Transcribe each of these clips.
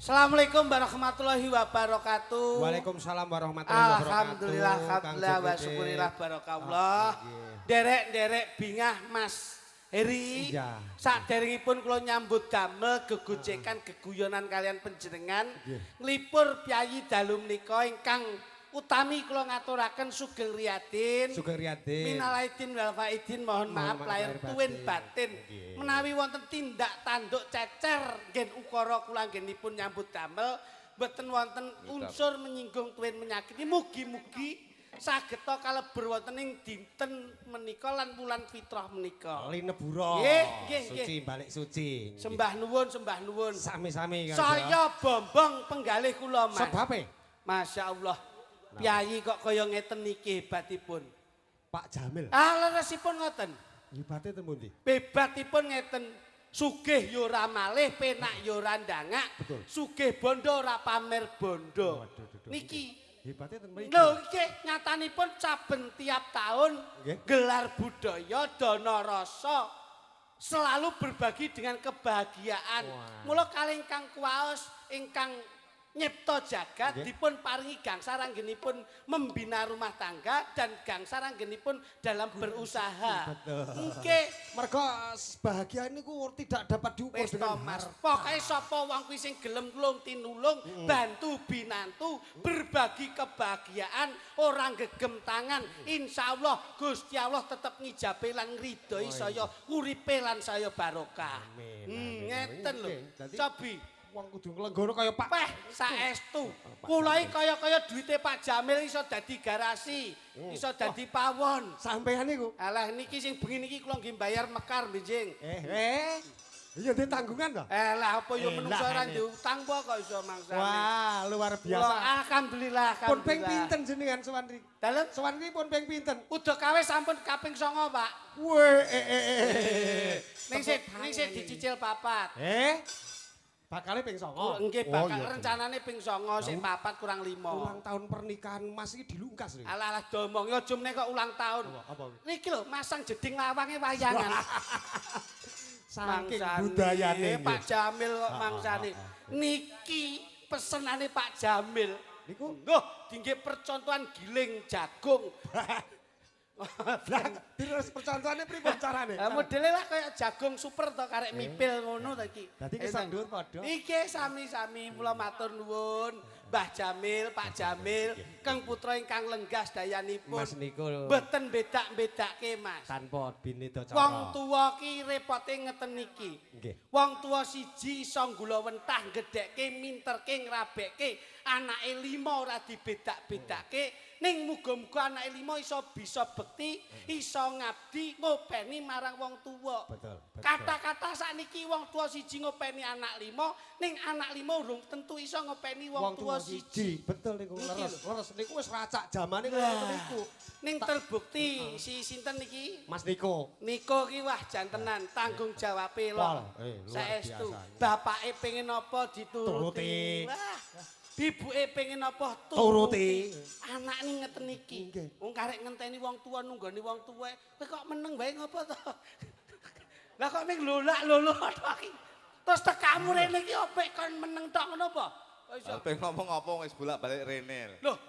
Assalamualaikum warahmatullahi wabarakatuh. Waalaikumsalam warahmatullahi wabarakatuh. Alhamdulillah, alhamdulillah wa syukurillah barakallah. Derek bingah Mas Heri. Iya. Saderengipun kula nyambut damel gegojekan geguyonan kalian panjenengan nglipur Pyayi dalu menika ingkang utami kula ngaturaken Sugeng Riyadin. Sugeng Riyadin. Minal aidin wal faidin mohon maaf lahir tuwin batin. Menawi wonten tindak tanduk cecer nggih ukara kula anggenipun nyambut damel mboten wonten unsur menyinggung tuwin menyakiti mugi-mugi sageta kalebur wonten ing dinten menika lan wulan fitrah menika. Linebura. Nggih. Suci balik suci. Sembah nuwun. Sami-sami kan. Saya bombong penggalih kula Mas. Sebabe? Masya Allah. Pyayi kok kaya ngeten niki hebatipun. Pak Jamil. Leresipun ngoten. Hebate ten pundi? Hebatipun ngeten. Sugih yo ora malih, penak yo ora ndangak. Betul. Sugih bondo ora pamer bondo. Niki Hebate ten mriki. lho nggih nyatanipun saben tiap tahun Nggih. gelar budaya dana rasa selalu berbagi dengan kebahagiaan. Mula kalih ingkang kuwaos ingkang nyipta jagat dipun paringi gangsal anggenipun membina rumah tangga dan gangsal anggenipun dalam berusaha. Betul. Nggih. Mergo bahagia niku tidak dapat diukur Wis to dengan Mas, harta. pokoke sapa wong kuwi sing gelem nulung tinulung, bantu binantu, berbagi kebahagiaan, ora gegem tangan. Insyaallah Gusti Allah tetep ngijabe lan ngridhoi saya uripe lan saya barokah. Ngeten lho. Cobi Wong kudu nglenggoro kaya Pak. Peh saestu. Kula iki kaya-kaya duwite Pak Jamil iso dadi garasi, iso dadi pawon. Sampeyan niku. Alah niki sing bengi niki kula nggih bayar mekar benjing. Iya ndek tanggungan to? Lah apa ya menungso ora diutang po kok iso mangsane. Wah, luar Kula biasa. alhamdulillah. Pun ping pinten jenengan sowan niki? Dalem Sowan niki pun ping pinten? udah kawe sampun kaping 9, Pak. Weh. Ning sik dicicil papat. Bakale ping 9. Nggih bakal rencanane ping 9 sing papat kurang 5. Ulang tahun pernikahan Mas iki dilungkas lho. Alah domong ya aja meneh kok ulang tahun. Apa? Niki lho masang jeding lawange wayangan. Saking Mangsane, budayane Pak Jamil kok mangsane. Niki pesenane Pak Jamil. Niku Nggih, dinggih percontohan giling jagung. lah terus percontohane pripun carane? Modele lah kayak jagung super to karek mipil ngono to iki. Dadi kisah dhuwur padha. Iki sami-sami mula matur nuwun Mbah Jamil, Pak Jamil, Kang Putra ingkang lenggas dayanipun. Mas niku Mboten bedak-bedake Mas. tanpa bineta cara. Wong tuwa ki repote ngeten iki. Nggih. Wong tuwa siji iso nggula wentah gedhekke minterke ngrabekke anake 5 ora dibedak-bedake ning muga-muga anake 5 iso bisa bekti, iso ngabdi, ngopeni marang wong tuwa. Betul. Kata-kata sakniki wong tuwa siji ngopeni anak 5 ning anak 5 urung tentu iso ngopeni wong tuwa siji. Betul niku Niki leres. Leres niku wis racak jamane Wah. kaya niku. Ning terbukti si sinten niki? Mas Niko. Niko ki wah jantenan tanggung jawabe lho. Luar Saestu. biasa. Bapake pengen apa dituruti. Turuti. Wah. Ibuke pengen apa Turuti. Anak ini ngeten iki. Nggih. Wong karek ngenteni wong tua nunggoni wong tuwa. Kowe kok meneng bae ngopo to? Lah kok ming lolak-lolok tok iki. Terus tekamu rene iki opek kon meneng tok ngono apa? Kok iso? Ape ngomong apa wis bolak-balik rene. Loh.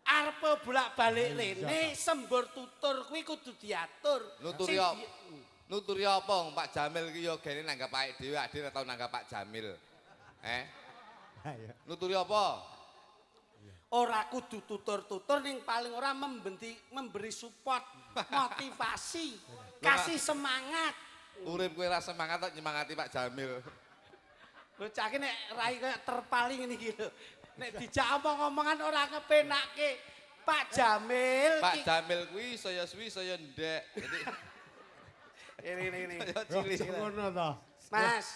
Arep bolak-balik rene sembur tutur kuwi kudu diatur. Nuturi Sing apa? Nuturi apa wong Pak Jamil ki ya gene nanggap awake dhewe, ade ora tau nanggap Pak Jamil. Nuturi apa? Ora kudu tutur-tutur ning paling ora memberi support, motivasi, kasih semangat. Urip kowe ra semangat tok nyemangati Pak Jamil. Bocah ki nek rai kaya terpaling ngene iki lho. Nek dijak omong-omongan ora kepenake. Pak Jamil Pak Jamil kuwi saya suwi saya ndek. Jadi ini. saya cilik. Ngono to. Mas,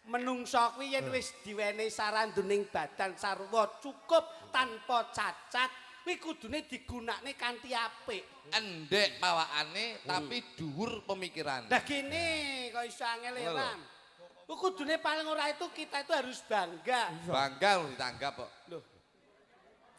menungso kuwi yen wis diwenehi saranduning badan sarwa cukup tanpa cacat, kuwi kudune digunakne kanthi apik. Endek pawakane tapi dhuwur pemikiran. Lah gini kok iso angel Ram. Kudune paling ora itu kita itu harus bangga. Bangga lho ditanggap kok. Loh,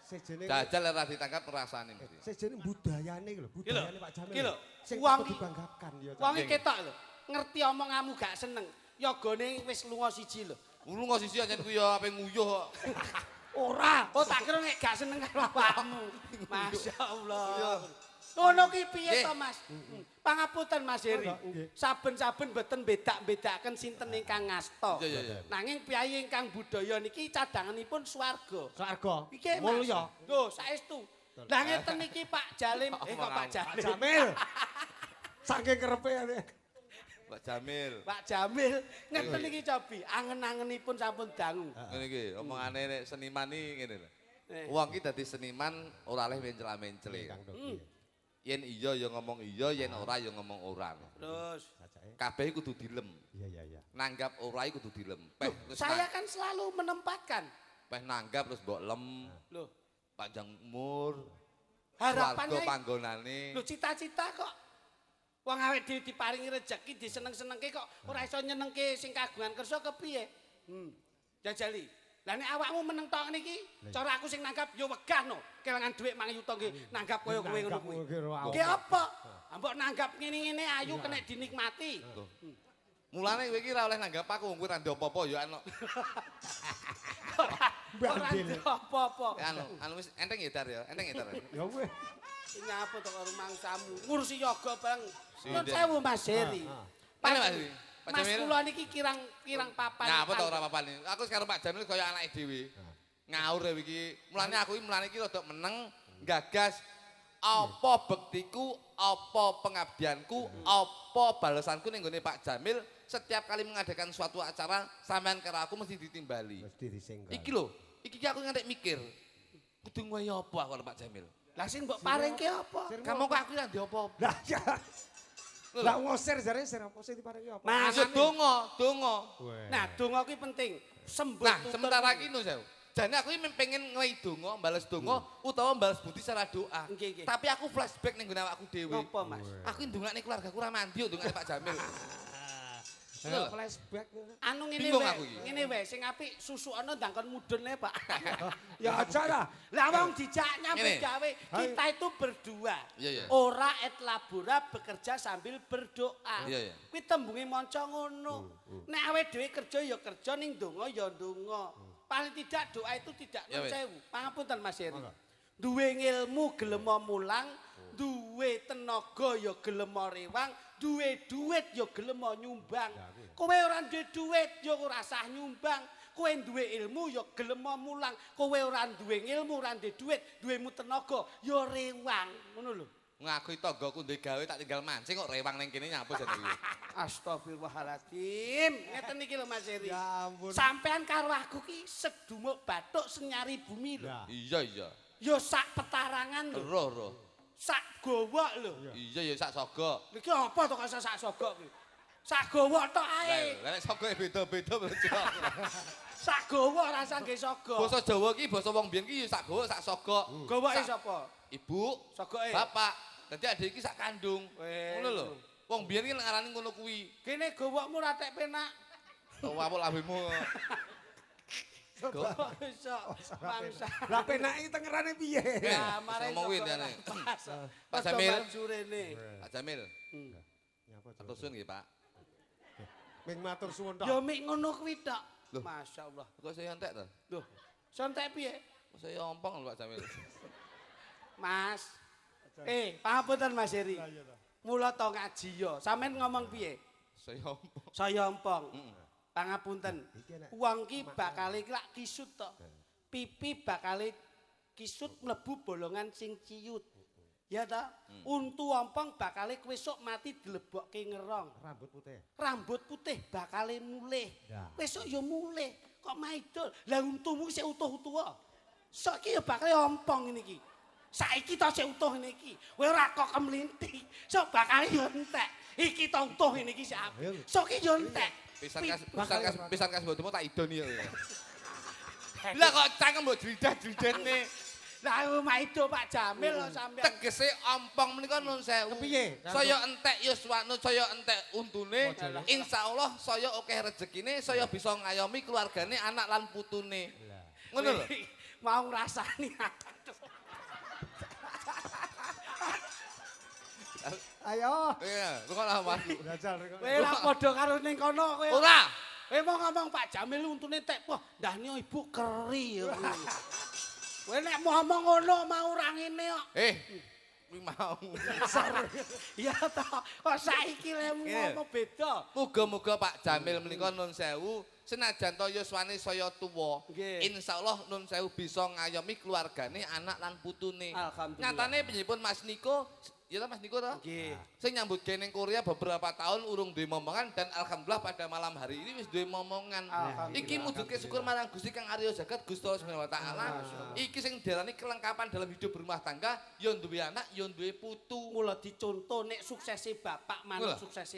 Sejene Jajal ora ditangkap perasaane mesti. sejene budayane lho, budayane Pak Jamil. Iki lho, Sing wong patut dibanggakan ya. Wong iki ketok lho, ngerti omonganmu gak seneng. Yogane wis lunga siji lho. Lunga sisi ancen ku ya ape nguyuh kok. Ora. Oh tak kira nek gak seneng karo awakmu. Masyaallah. Ngono ki piye to Mas? Pangapunten Mas Heri. Saben-saben mboten bedak-bedaken sinten ingkang ngasta. Iya. Nanging piyai ingkang budaya niki cadanganipun swarga. Swarga. Iki Mulya. Lho, saestu. Lah ngeten iki Pak Jalim, kok Pak Jalim. Jamil. Saking kerepe ane. Pak Jamil. Pak Jamil, ngeten iki cobi, angen-angenipun sampun dangu. Ngene iki, omongane nek seniman iki ngene lho. Eh. Wong ki dadi seniman ora oleh mencela-mencele. Yen iya ya ngomong iya, yen ora ya ngomong ora. Terus, Kabeh kudu dilem. Iya. Nanggap ora kudu dilem. Peh wis saya kan selalu menempatkan. peh nanggap terus mbok lem. Loh, Panjang umur. harapannya Swarga panggonane. lho cita-cita kok wong awake dhewe diparingi rejeki diseneng-senengke kok ora iso nyenengke sing kagungan kersa kepiye? Jajali. Lah nek awakmu meneng tok niki, cara aku sing nanggap ya wegah no. Kelangan dhuwit 5 yuta nggih nanggap kaya kowe ngono kuwi. Ki apa? Mbok nanggap ngene-ngene ayu kena dinikmati. Mulane kowe iki ora oleh nanggap aku, kowe ora ndek apa-apa ya ana. Ora apa-apa. Anu wis enteng ya Dar ya, enteng ya Dar. Ya kowe. Nyapa to karo mangsamu? Ngurusi yoga bang. Nuwun Sinden. sewu Mas Heri. Pane Mas Heri? Pak Mas Jamil? kula niki kirang papan. Nah, apa to ora apa-apa nih. Aku karo Pak Jamil kaya anake dhewe. Ngaur dewe iki. Mulane aku iki rada meneng gagas apa bektiku, apa pengabdianku, apa balasanku ning gone Pak Jamil setiap kali mengadakan suatu acara sampean karo aku mesti ditimbali. Mesti disinggal. Iki lho, iki aku ngantek mikir. Kudu ngoyo apa aku karo Pak Jamil. Lah sing mbok paringke apa? Kamu kok aku ora ndek apa-apa. Lah ya. Lah ngosir jare sir apa sing diparingi apa? Maksud donga. Nah, donga kuwi penting. Sembut Nah, tutur sementara kuwi. iki Sewu. Jane aku iki pengen ngewi donga, bales donga utawa bales budi secara doa. Nggih. Tapi aku flashback ning gone awakku dhewe. Napa, Mas? Aku ndongakne keluargaku ora mandi kok ndongakne Pak Jamil. Ya flashback. Anu ngene Bingung wae. aku iki. Ngene wae sing apik susukane ndangkon mudhun Pak. Ya aja lah. Lah wong dijak nyambut Ngene. gawe, kita itu berdua. Iya. Ora et labora bekerja sambil berdoa. Iya. Kuwi tembunge manca ngono. Nek awake dhewe kerja ya kerja ning donga ya ndonga. Paling tidak doa itu tidak Ya, wes. sewu. Pangapunten Mas Heri. Duwe ngilmu gelem mulang, duwe tenaga ya gelem rewang, duwe duit ya gelem nyumbang. Kowe ora duwe duit ya ora sah nyumbang. Kowe duwe ilmu ya gelem mulang. Kowe ora duwe ilmu, ora duwe duit, duwemu tenaga ya rewang. Ngono lho. Ngaku tanggaku duwe gawe tak tinggal mancing kok rewang ning kene nyapa jane iki. Astagfirullahaladzim. Ngeten iki lho Mas Heri. Ya ampun. Sampean karo aku ki sedumuk bathuk senyari bumi lho. Ya. Iya. Ya sak petarangan lho. Roh. Sak gowok lho. Iya ya sak sogo. Iki apa to kok sak sogok ki? Sak gowok tok ae. Lah nek sogo beda-beda berarti. Sak gowok rasa nggih sogok. Basa Jawa ki basa wong biyen ki ya sak gowo sak sogo. Gowoke sapa? Ibu, Sogoke. bapak. Dadi adik iki sak kandung. Weh. Ngono lho. Wong biyen ki ngarani ngono kuwi. Kene gowokmu ra tek penak. Wapul lambemu. Iso bangsa. Lah penake tengerane piye? Ya mare ngomong kuwi jane. Pak Pak Jamil. Surene. Pak Jamil, Nyapa to? atur suwun nggih, Pak. Ming matur suwun tok. Ya mik ngono kuwi tok. Loh. Masyaallah. Kok saya entek to? Loh, sontek piye? Kok saya ompong lho Pak Jamil. Mas. Pangapunten Mas Heri. Mula to ngaji yo. Sampeyan ngomong piye? Saya ompong. Saya ompong. Pangapunten. Wong ki bakale lak kisut to. Pipi bakale kisut mlebu bolongan sing ciyut. Ya ta? Untu ompong bakale kowe sok mati dilebokke ngerong. Rambut putih. Rambut putih bakale mulih. Ya. Besok ya mulih. Kok maidul? Lah untumu sik utuh-utuh. Sok ki ya bakale ompong ngene iki. Saiki to sik utuh ngene iki. Kowe ora kok kemlinti. Sok bakale ya entek. Iki to utuh ngene iki sik apik. Sok ki ya entek. Pisan kas bodomu tak idoni ya. Lah kok cangkem mbok jridah-jridane. Lah maido Pak Jamil lho sampean. Tegese ompong menika nun sewu. Kepiye? Saya entek Yuswanu, saya entek untune. Insyaallah saya akeh rezekine, saya bisa ngayomi keluargane, anak lan putune. Ngono lho. Mau ngrasani. Ayo. Iya, lu kok lah Mas. Belajar. Kowe lah padha karo ning kono kowe. Ora. Mau ngomong Pak Jamil untune tek wah ndahne ibu keri ya. Kowe nek mau ngomong ngono mau ora ngene kok. Kuwi mau. Ya toh, kok saiki lemu ngomong beda. Muga-muga Pak Jamil menika nun sewu senajan to yuswane saya tuwa. Insyaallah nun sewu bisa ngayomi keluargane, anak lan putune. Alhamdulillah. Nyatane penyipun Mas Niko, ya ta Mas Niko to? Nggih. Sing nyambut gawe ning Korea beberapa tahun urung duwe momongan dan alhamdulillah pada malam hari ini wis duwe momongan. Iki mujudke syukur marang Gusti Kang Arya Jagat Gusti Allah Subhanahu wa taala. Iki sing diarani kelengkapan dalam hidup berumah tangga, ya duwe anak, ya duwe putu. Mula dicontoh nek suksesi bapak manut suksesi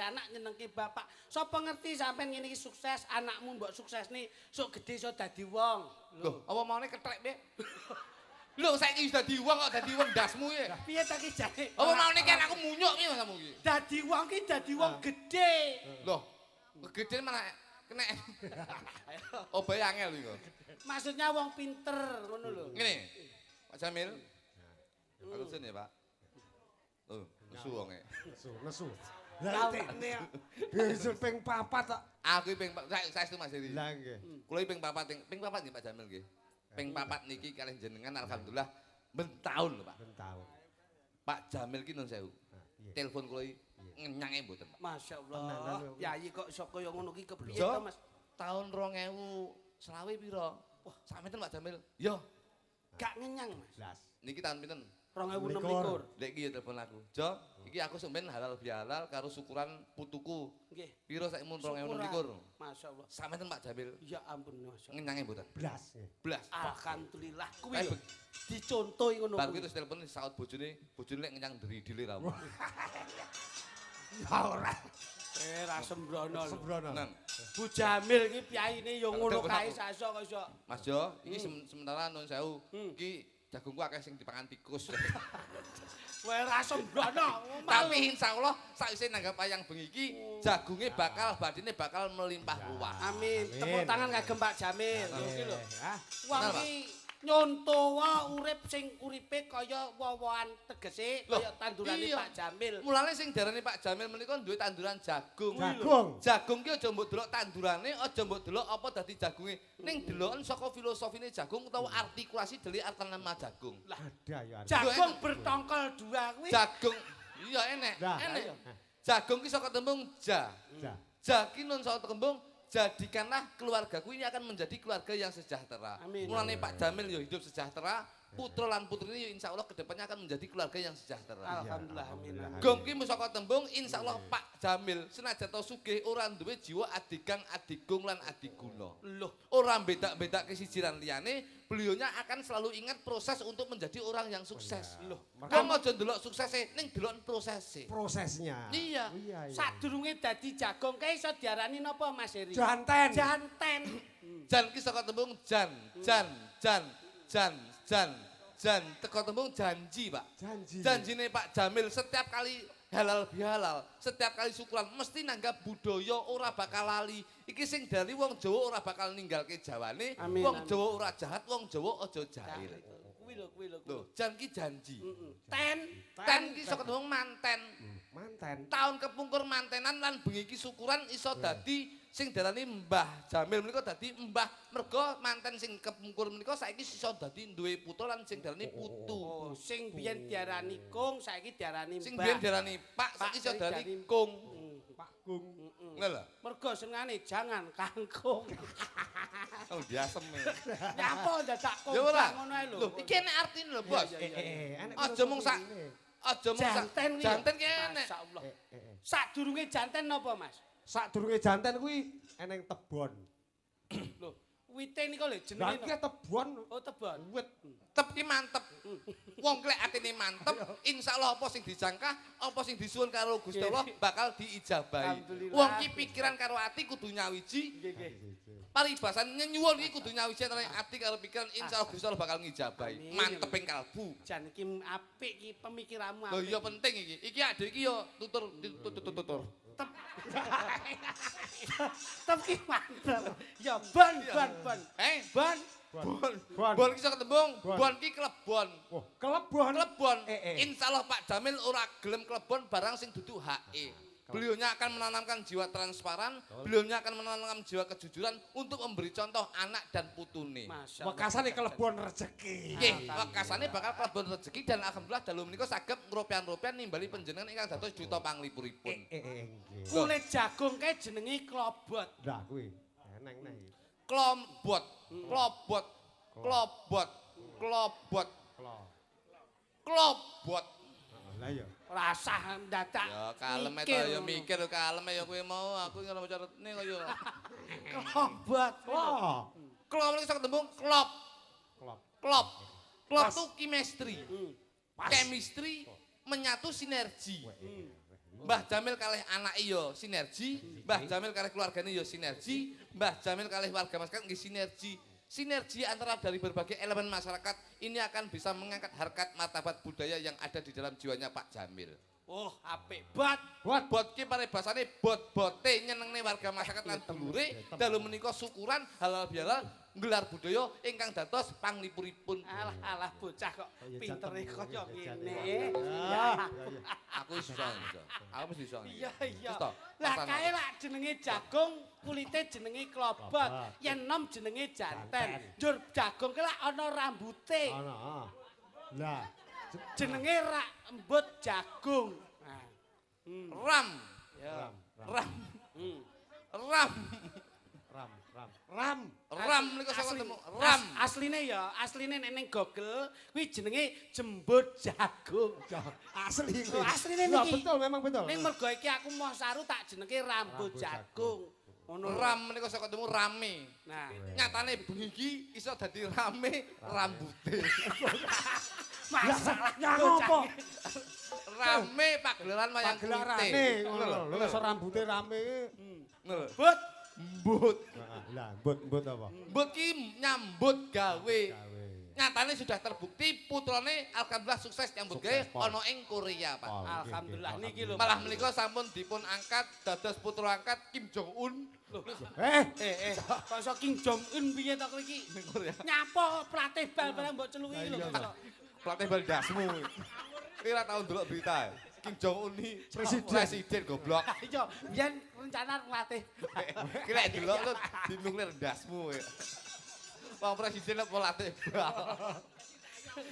anak nyenengke bapak. Sapa ngerti sampean ngene iki sukses, anakmu mbok suksesne sok gedhe iso dadi wong. Loh, apa maune ketrek, Mbak? Lho, saiki wis dadi wong kok dadi wong ndasmu ya. Piye ta ki jane? Apa maune ki aku munyuk piye masamu ki? Dadi wong ki dadi wong gedhe. Loh, gedhe malah kena. Obahe angel iki kok. Maksudnya wong pinter ngono lho. Ngene. Pak Jamil. Alusin ya, Pak. Oh, nesu wong e. Nesu. Lah tekne ya ping 4 tok. Aku ping saestu Mas Heri. Lah nggih. Kula ping 4 nggih Pak Jamil nggih. Ping 4 niki kalih jenengan alhamdulillah ben taun lho Pak. Ben taun. Pak Jamil ki nun sewu. Telepon kula iki ngenyange mboten Pak. Masyaallah. Yayi kok iso kaya ngono ki kepriye Jo, to Mas? Tahun 2020 pira? Wah, sampeyan Pak Jamil. Yo, Gak ngenyang Mas. Blas. niki tahun pinten? 2026. Lek iki ya telepon aku. Jo, iki aku sampeyan halal bihalal karo syukuran putuku. Nggih. Pira sak mun 2026? Masyaallah. Sampeyan Pak Jamil. Ya ampun masyaallah. Ngenyange mboten? Blas. Blas. Alhamdulillah kuwi lho. Dicontohi ngono. Bar kuwi terus telepon saut bojone lek ngenyang diri-diri ra. Ya ora. Ra sembrono. Sembrono. Nang. Bu Jamil iki pyaine ya ngono kae saso kok iso. Mas Jo, iki sementara nun sewu. Iki jagungku akeh sing dipangan tikus. Kowe ra sembrono. Tapi insyaallah sakwise nanggap wayang bengi iki jagunge badine bakal melimpah ruah. Amin. Tepuk tangan kagem Pak Jamil. Iki lho. Wong Kenapa? iki nyonto urip sing uripe kaya wowoan tegese kaya tandurane iya. Pak Jamil. Mulane sing diarani Pak Jamil menika duwe tanduran jagung. Jagung. Jagung ki aja mbok delok tandurane, aja mbok delok apa dadi jagunge. Ning deloken saka filosofine jagung utawa artikulasi delik arti nama jagung. Lah, Ada ya. jagung bertongkol dua kuwi. Jagung iya enek. Jagung ki saka tembung ja. Ja ki nun saka tembung jadikanlah keluargaku ini akan menjadi keluarga yang sejahtera. Amin. Mulane Pak Jamil yo hidup sejahtera, putra lan putrine yo insyaallah kedepannya akan menjadi keluarga yang sejahtera. Alhamdulillah amin. Gong ki saka tembung insyaallah Pak Jamil senajan to sugih ora duwe jiwa adigang, adigung lan adiguna. Loh, Ora bedak-bedake siji lan liyane, beliaunya akan selalu ingat proses untuk menjadi orang yang sukses. Loh, wong aja ndelok suksese ning delok prosese. Prosesnya. Iya. sadurunge dadi jagung kae iso diarani napa Mas Heri? Janten. Janten. Jan ki saka tembung jan. Teko tembung janji, Pak. Janji. Janjine Pak Jamil setiap kali halal bihalal, setiap kali syukuran mesti nanggap budaya ora bakal lali. Iki sing dari wong Jawa ora bakal ninggalke Jawane, Amin, wong amin. Jawa ora jahat, wong Jawa aja jahil. Kuwi lho. Loh, jan ki janji. Ten. Ten ki saka tembung manten. Manten. Tahun kepungkur mantenan lan bengi ki syukuran iso dadi sing darani Mbah Jamil menika dadi mbah merga manten sing kepungkur menika saiki iso dadi duwe putra lan sing darani putu. Oh, sing biyen diarani kung saiki diarani Sing mbah. biyen diarani Pak saiki iso darani Kung. Pak Gung. Ngono lho. Mergo senengane jangan kangkung. Oh, diasem. Nyapa dadak kung Ya ora. ngono ae lho. Lho, iki enek artine lho, Bos. Enek Aja mung sak aja mung sak Janten kuwi. janten ki enek. Masyaallah. Sadurunge janten napa, Mas? Sadurunge janten kuwi eneng tebon. Lho, wite nika lho Lah jenenge. iki tebon. Oh, tebon. Wit. Tep ki mantep. Wong klek atine mantep, insyaallah apa sing dijangka, apa sing disuwun karo Gusti Allah bakal diijabahi. Alhamdulillah. Wong ki pikiran karo ati kudu nyawiji. Nggih, nggih. Paribasan nyuwun iki kudu nyawiji antara ati karo pikiran insyaallah Gusti Allah bakal ngijabahi. Amin. Manteping kalbu. Jan iki apik iki pemikiranmu Lho apik. iya penting iki. Iki adek iki yo tutur. Tep. Tep ki mantep. Ya bon. Bon. Bon ki saka tembung, bon ki klebon. Oh, kelebon. Klebon. Eh. Insyaallah Pak Jamil ora gelem klebon barang sing dudu hake. Beliaunya akan menanamkan jiwa transparan, beliaunya akan menanamkan jiwa kejujuran untuk memberi contoh anak dan putune. Wekasane kelebon rezeki. Nggih, wekasane bakal kelebon rezeki dan alhamdulillah dalu menika saged ngropian-ropian nimbali panjenengan ingkang dados duta panglipuripun. Nggih. Kulit jagung kae jenenge klobot. Lah kuwi eneng neh. Klombot, klobot, klobot, klobot, klobot. Lah iya. Rasah dadak. Ya kalem to ya mikir kalem ya kowe mau aku ngono maca retne kaya. Klobot. Oh. Klop iki sak tembung klop. Klop. Klop. Klop Pas. itu chemistry. Pas. Chemistry menyatu sinergi. Mbah Jamil kalih anake ya sinergi, Mbah Jamil kalih keluargane ya sinergi, Mbah Jamil kalih warga masyarakat nggih sinergi. Sinergi antara dari berbagai elemen masyarakat ini akan bisa mengangkat harkat martabat budaya yang ada di dalam jiwanya Pak Jamil. Oh, apik bot. Bot ki parebasane bot-bote nyenengne warga masyarakat lan dulure dalu menika syukuran halal bihalal nggelar budaya ingkang dados panglipuripun. Alah bocah kok pintere kaya ngene. Aku iso. Aku mesti iso. Iya. Wis to, Lah pasan kae aku. lak jenenge jagung, kulite jenenge klobot, yen nom jenenge janten. Njur jagung ki lak ana rambute. Ana. Lah Jenenge rak embut jagung. Nah. Ram. Ya. Ram. Hmm. Ram. ram. Ram niku saka temu ram. Asline nek ning Google kuwi jenenge jembut jagung. Asli. Oh, asline Lah niki. betul memang betul. Ning mergo iki aku mau saru tak jenenge rambut jagung. Ngono. Ram niku saka temu rame. Nah, Nyatane bengi iki iso dadi rame rambute. masalah Ya ngopo? Rame pagelaran wayang Pagelaran kulit. ngono lho. Lho iso rambute rame. Ngono. but Mbut. Lah, mbut apa? Mbut ki nyambut gawe. Gawe. Nyatane sudah terbukti putrane alhamdulillah sukses nyambut gawe Sukses, Pak. ana ing Korea, Pak. Oh, nggih, alhamdulillah nggih, niki lho. Malah menika sampun dipun angkat dados putra angkat Kim Jong Un. Kok iso Kim Jong Un piye to kowe iki? Ning Korea. Nyapo pelatih bal-balan mbok celuki lho. Iya, Pelatih bal dasmu. Kowe ora tau ndelok berita. Kim Jong Un ni presiden goblok. Iya, yen rencana ngelatih. Ki lek delok lu dinuklir ndasmu. Wong presiden apa latih bal.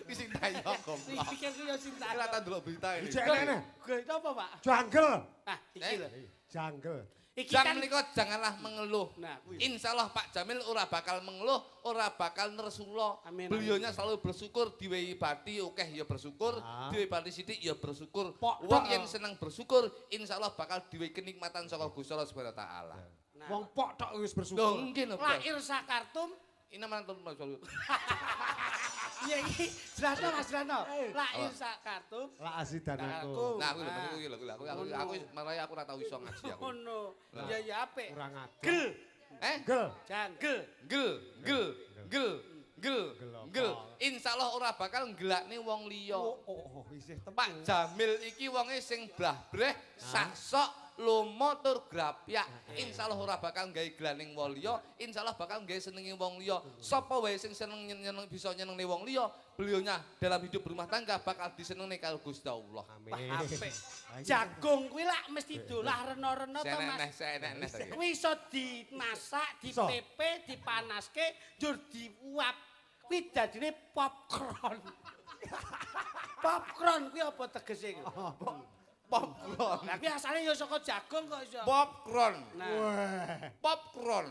Ki sing tayo goblok. Pikir ku yo cinta. Kowe ora tau ndelok berita ini. Cek enek. Gue itu apa, Pak? Jungle. Nah, iki lho. Jungle. Iki Jangan kan menika janganlah mengeluh. Nah, kuwi. Insyaallah Pak Jamil ora bakal mengeluh, ora bakal nersula. Amin, Beliaunya selalu bersyukur, diwehi bati akeh ya bersyukur, Ah. diwehi bati sithik ya bersyukur. Pok, Wong tok. yang seneng bersyukur, insyaallah bakal diwehi kenikmatan saka Gusti Allah Subhanahu wa taala. Nah. Wong pok tok wis Lho bersyukur. nggih lho. lahir sakartum. Ini mantul Mas. Iya iki jelasno Mas Drano. Lahir sakartum. La asidanaku. Aku. Nah, aku lho iki lho aku marane aku ora tau iso ngaji aku. Ngono. Iya ya apik. Kurang ajar. Gel, Gel. janggel. Gel, gel, gel, gel, Gel apa? gel. Insyaallah ora bakal ngelakne wong liya. Oh, isih Pak Jamil iki wonge sing blah-breh, sak-sok, lomo tur grapyak. Insyaallah ora bakal gawe glaning wong liya, insyaallah bakal gawe senenge wong liya. Sapa wae sing seneng nyeneng bisa nyenengne wong liya, beliaunya dalam hidup berumah tangga bakal disenengne karo Gusti Allah. Amin. Apik. Jagung kuwi lak mesti dolah rena-rena to Mas. Senek-nek. Kuwi iso dimasak, Iso. dipepe, dipanaske, njur diuap. Kuwi dadine popcorn. Popcorn kuwi apa tegese? Popcorn. Lah kuwi asale ya saka jagung kok iso. Popcorn. Nah, Wah. Popcorn.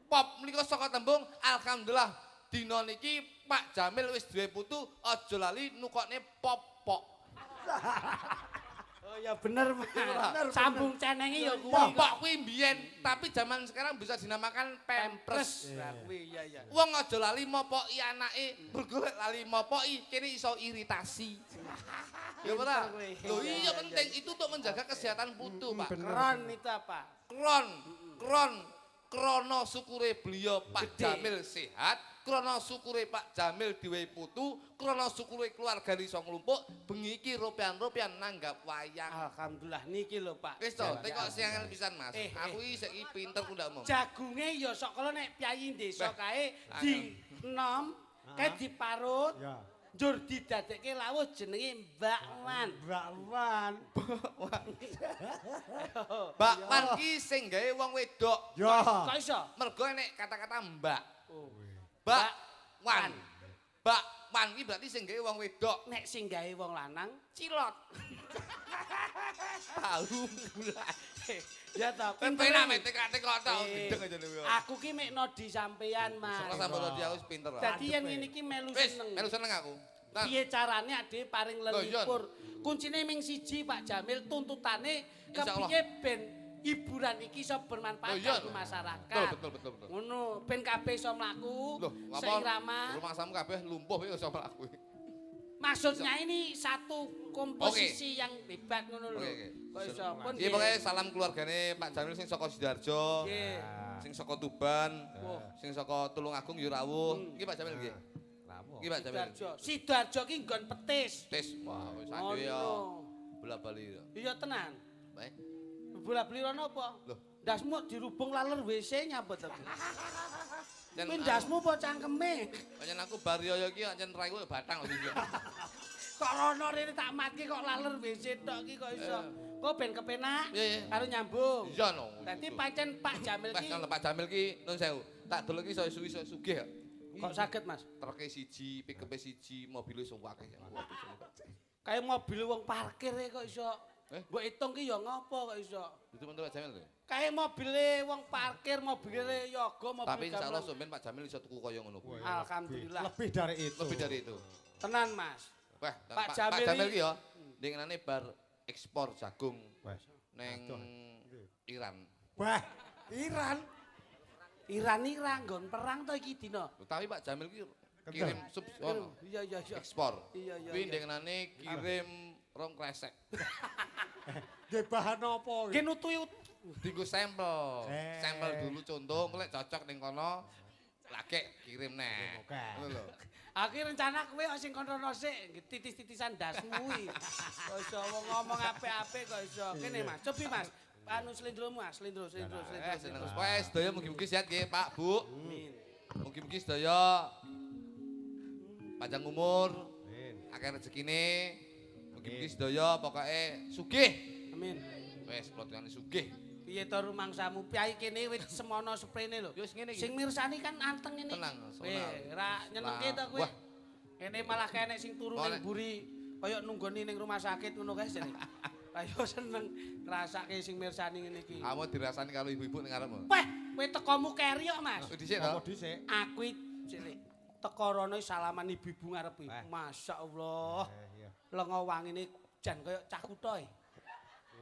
Pop menika saka tembung alhamdulillah dina niki Pak Jamil wis duwe putu aja lali nukokne popok. oh ya bener Mas. Bener, Sambung cenenge ya kuwi. Popok kuwi mbiyen, tapi zaman sekarang bisa dinamakan pampers. Lah kuwi iya ya. Wong aja lali mopoki anake, mergo lek lali mopoki kene iso iritasi. Ya ora? Pinter kowe. Lho Iya, iya iya, penting itu untuk menjaga kesehatan putu, Pak. Kron itu apa? Krono syukure beliau Pak Gede. Jamil sehat, krono syukure Pak Jamil diwehi putu, krono syukure keluarga iso nglumpuk, bengi iki ropian-ropian nanggap wayang. Alhamdulillah niki lho Pak. Wis to, teko siangan pisan Mas. Aku iki saiki pinter ku ndak mung. Jagunge ya sok kala nek piyayi desa Beh, kae angel. dienom, kae diparut, Ya. njur didadekke lawuh jenenge Mbak Wan. Mbak Wan. Mbak Wan ki sing gawe wong wedok. Yo. Kok iso? Mergo nek kata-kata Mbak. Oh. Mbak Wan. Mbak Wan ki berarti sing gawe wong wedok. Nek sing gawe wong lanang cilot. Tahu bulan. Ya ta, Kan pinter. penak mek tekak tok Eh, gendeng aja lho. Aku ki mek nodi sampean, Mas. Saka sampeyan dia wis pinter. Dadi yen ngene iki melu Wis, seneng. melu seneng aku. Nah, Piye carane ade paring Loh, iya. lelipur. Kuncine ming siji Pak Jamil, tuntutane Insyaallah. kepiye ben hiburan iki iso bermanfaat Loh, iya. kanggo masyarakat. Betul. Ngono, ben kabeh iso mlaku Loh, seirama. Rumah samu kabeh lumpuh iki iso mlaku. Maksudnya ini satu komposisi yang hebat ngono lho. Oke. Kok iso pun. Iki pokoke salam keluargane Pak Jamil sing saka Sidoarjo, Nggih. sing saka Tuban, Wah. sing saka Tulungagung yo rawuh. Iki Pak Jamil nggih. Rawuh. Iki Pak Jamil. Sidoarjo. Sidoarjo ki nggon petis. Tes, wah wis Oh, ayo ya. no. Bola-bali. Iya tenan. Baik. Bola-bali rono apa? Loh. Ndasmu dirubung laler WC nyabot aku. Jan Kuwi ndasmu apa cangkeme? pancen aku bar yo iki pancen raiku batang kok iki. Kok rono rene tak matke kok laler WC tok iki kok iso. Kok ben kepenak Iya, iya. karo nyambung. Iya no. Dadi pancen Pak Jamil Pas ki kalau Pak Jamil ki nun sewu. Tak delok iki iso suwi iso sugih. Ya. kok saged Mas. Truk siji, pick-up siji, mobil iso akeh. Kayak mobil wong parkir kok iso. Mbok hitung ki ya ngopo kok iso. Itu menurut Pak Jamil tuh. Kayak mobile wong parkir, mobile yoga, mobil Tapi insyaallah gamelan. sampean Pak Jamil iso tuku kaya ngono kuwi. Alhamdulillah. Lebih dari itu. Lebih dari itu. Tenan Mas. Wah, Pak Pak Jamil Jamil iki- ki ya dengenane bar ekspor jagung Wes. neng Iran. Wah, Iran. Iran nggon perang to iki dina. Tapi Pak Jamil ki kirim sub ono Iya iya iya. ekspor. Iya, iya, Kuwi iya. dengenane kirim rong kresek. Nggih bahan apa? Gen utuhi Tinggu sampel. Eh. Sampel dulu contoh, mulai cocok ning kono lagi kirim neh. Oke. Ngono lho. Aku rencana kowe kok sing kono sik titis-titisan dasmu iki. Kok iso wong ngomong apik-apik kok iso. Kene Mas, cobi Mas. Anu slendromu Mas, slendro. Seneng. Wes sedaya mugi-mugi sehat nggih, Pak, Bu. Amin. Mugi-mugi sedaya panjang umur, akeh rezekine. Mugi-mugi sedaya pokoke sugih. Amin. Wes klotane sugih. Piye to rumangsamu? Piye kene wis semono sprene lho. Ya wis ngene iki. Sing mirsani kan anteng ngene. Tenang, Weh, ra nyenengke to kowe. Wah. Kene malah kene sing turu Oh, ning buri kaya nunggoni ning rumah sakit ngono kae jane. Ayo seneng ngrasake sing mirsani ngene iki. Kamu dirasani karo ibu-ibu ning ngarepmu. Weh, kowe tekomu keri kok, Mas. Dhisik Apa to. dhisik? Aku cilik teko rono salaman ibu-ibu ngarep iki. Masyaallah. Iya. Lenga wangine jan kaya cah kutha e.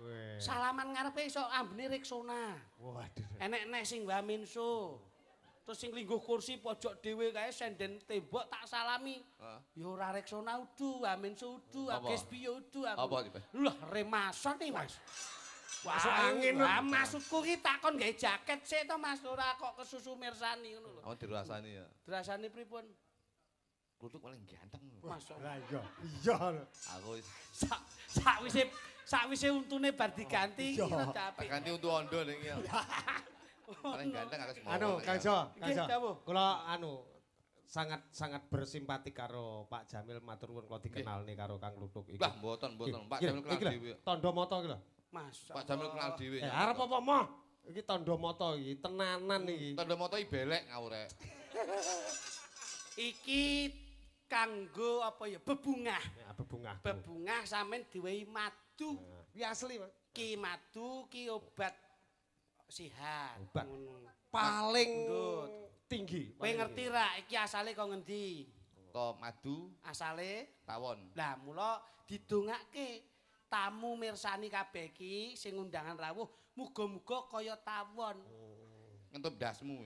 Weh. Salaman ngarepe iso ambene Rexona. Waduh. Enek-enek sing Waminso. Terus sing lingguh kursi pojok dhewe kae senden tembok tak salami. Heeh. Ya ora Rexona udu, Waminso udu, Apa? Agespi udu aku. Apa, Pak? Lah remason nih, Mas. Masuk angin, Wah, maksudku ki takon gawe jaket sik to, Mas. Ora kok kesusu mirsani ngono lho. Kamu dirasani ya. Dirasani pripun? Kluthuk paling ganteng. Masuk. Lah iya. Iya. Aku wis Sakwise untune bar diganti iki Iya. rada tak apik. ganti untuk ondo ning iki. Paling ganteng aku semua. Anu, Kang Jo, Kang Nggih, Jo. dawuh. Kula anu sangat simpati karo Pak Jamil matur nuwun kula dikenal nih karo Kang Lutuk iki. Lah, mboten. Pak Iki, Jamil kenal iki lho, dhewe. Tandha mata iki lho. Masya Pak Jamil kenal dhewe. Arep apa moh? Iki tandha mata iki tenanan iki. Tanda moto i belek ngawure. Iki kanggo apa ya bebungah. Ya bebungah. Bebungah sampean diwehi madu. Iki asli, Mas. Ki madu ki obat sihat. Obat. Ngono. Paling Ndut. tinggi. Kowe ngerti ra iki asale kok ngendi? Kok madu Asale tawon. lah mula didongake tamu mirsani kabeh iki sing undangan rawuh muga-muga kaya tawon. Ngentup dasmu.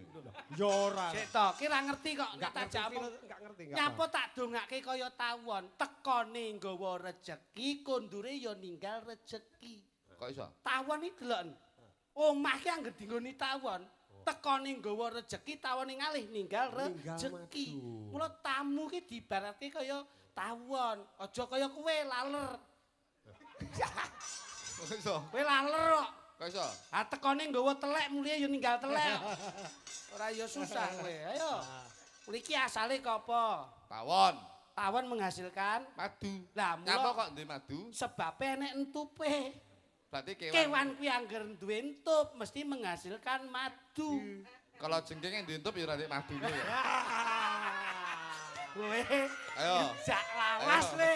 Ya ora. Sik to, ki ra ngerti kok Enggak tak ngerti, jamu. enggak ngerti. enggak Nyapa tak dongake kaya tawon, tekone nggawa rejeki, kondure ya ninggal rejeki. Kok iso? Tawon iki deloken. Omah ki anggere dinggoni tawon, tekone nggawa rejeki, tawone ngalih ninggal Ninggal rejeki. madu. Mula tamu ki diibaratke kaya tawon, aja kaya kowe laler. Kok iso? Kowe laler kok. Kok iso? Ah tekone nggawa telek muliya ya ninggal telek. Ora ya susah kowe. Ayo. Mriki asale kok apa? Tawon. tawon menghasilkan madu. Lah Nyapa mula kok duwe madu? sebabe enek entupe. Berarti Kewan kuwi angger duwe entup mesti menghasilkan madu. Kalau jengking yang dientup ya ora ndek madune ya. Kowe Ayo. jak lawas Ayo. le.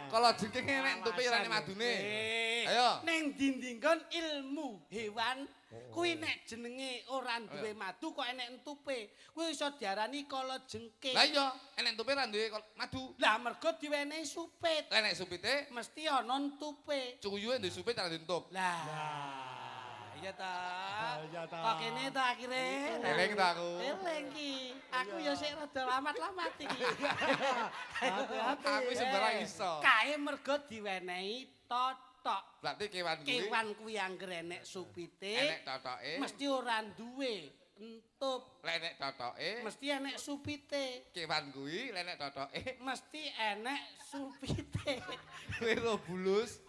Kalau jengking enek entupe ya ora ndek madune. Ayo. Ning dindingkon ilmu hewan kuwi nek jenenge ora duwe madu kok enek entupe. Kuwi iso diarani kala jengking. Lah iya, enek entupe ora duwe madu. Lah mergo diwenehi supit. Enek supite, Mesti ana entupe. cuyuhe duwe supit ora dientup. Lah iya ta. Iya ta. Kok kene ta akhire. Eling ta aku. Eling ki. Aku ya sik rada lamat-lamat iki. Aku sembarang iso. Kae mergo diwenehi totok. Berarti kewan kuwi Kewan kuwi angger enek supite. enek totoke. Mesti ora duwe entup. Lek enek totoke, Mesti enek supite. kewan kuwi lek enek totoke Mesti enek supite. kowe ro bulus.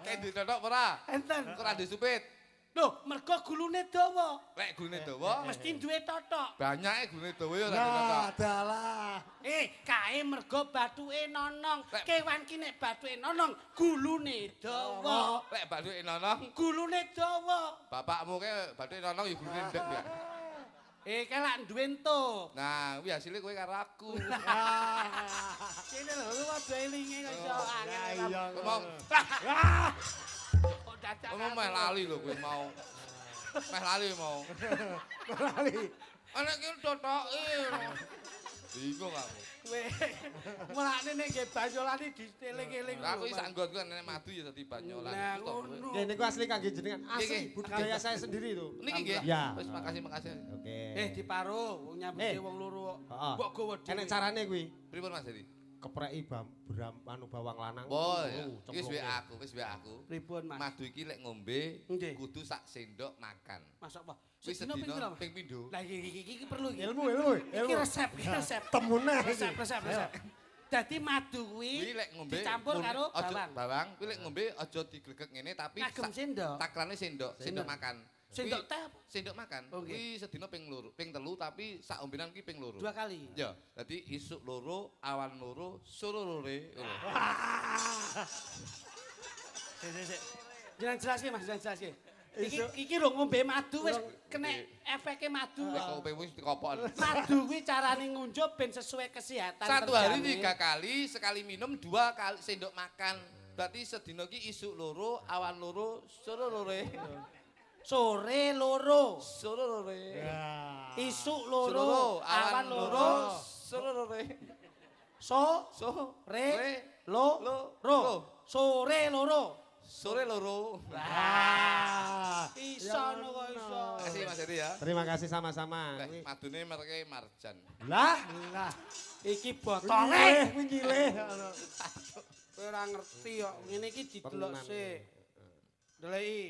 Kayak duwe totok ora? Enten. Kok ora duwe supit? Loh, mergo gulune dawa. Lek gulune dawa, Mesti duwe totok. banyake gulune dawa ya ora duwe Ya totok. adalah. Kae mergo bathuke nonong. Lek- Kewan ki nek bathuke nonong, gulune dawa. Lek bathuke nonong, Gulune dawa. bapakmu ke bathuke nonong ya gulune ndek ya. Kelak duwe entup. Nah, kuwi hasilnya kowe karo aku. Kene lho, lu padha elinge kok iso angel. Iya. Ngomong, Kok dadak. ngomong meh lali lho kowe mau. Meh lali mau. Lali. Anak ki totoke. Bingung aku. Kowe mulane nek nggih banyolane dieling-eling. Lah aku sak nggonku nek madu ya dadi banyolan. Nah, Itu toh, kowe. ngono. Ya niku asli kangge jenengan. Nggih, Asli nggih. budaya saya sendiri itu. Niki nggih. Ya. Wis makasih. Oke. Diparo wong nyambuti wong loro. Heeh. Mbok gowo dhewe. Enek carane kuwi. Pripun Mas Dedi? Kepreki bawang lanang. Oh, ya. cemplunge. Wis wae aku. Pripun, Mas? Madu iki lek ngombe Nggih. kudu sak sendok makan. Masak apa? Wis Sedina ping pira, sedina Mas? ping pindho. Lah iki perlu iki. Ilmu. Iki resep. Temune iki. Resep. Dadi madu Kuwi kuwi lek ngombe dicampur karo bawang. Bawang kuwi lek ngombe aja diglegek ngene tapi Ngagem sendok. takrane sendok makan. Sendok Kuwi teh apa? Sendok makan. Oh, nggih. Kuwi sedina ping telu tapi sak ombenan ki ping loro. 2 kali. Ya, dadi isuk loro, awan loro, sore lore. Sik. Jangan jelaske Mas, jangan jelaske. Iki lho ngombe madu wis kena efeke madu. Nek kok kowe wis dikopon. Madu kuwi carane ngunjuk ben sesuai kesehatan. Satu hari terjamin. 3 kali, sekali minum 2 kali sendok makan. Berarti sedina ki isuk loro, awan loro, sore lore. Sore loro, Sore lore. Ya. isuk loro, awan loro, sore lore. sore Lo- loro, sore loro. Sore loro. Iso no kok iso. Terima kasih Mas Heri ya. Terima kasih sama-sama. Lek madune mereke Marjan. Lah. Iki Nyileh, botole. kuwi nyileh. Kowe ora ngerti kok. Ngene iki didelok Perunan. sik. Deleki.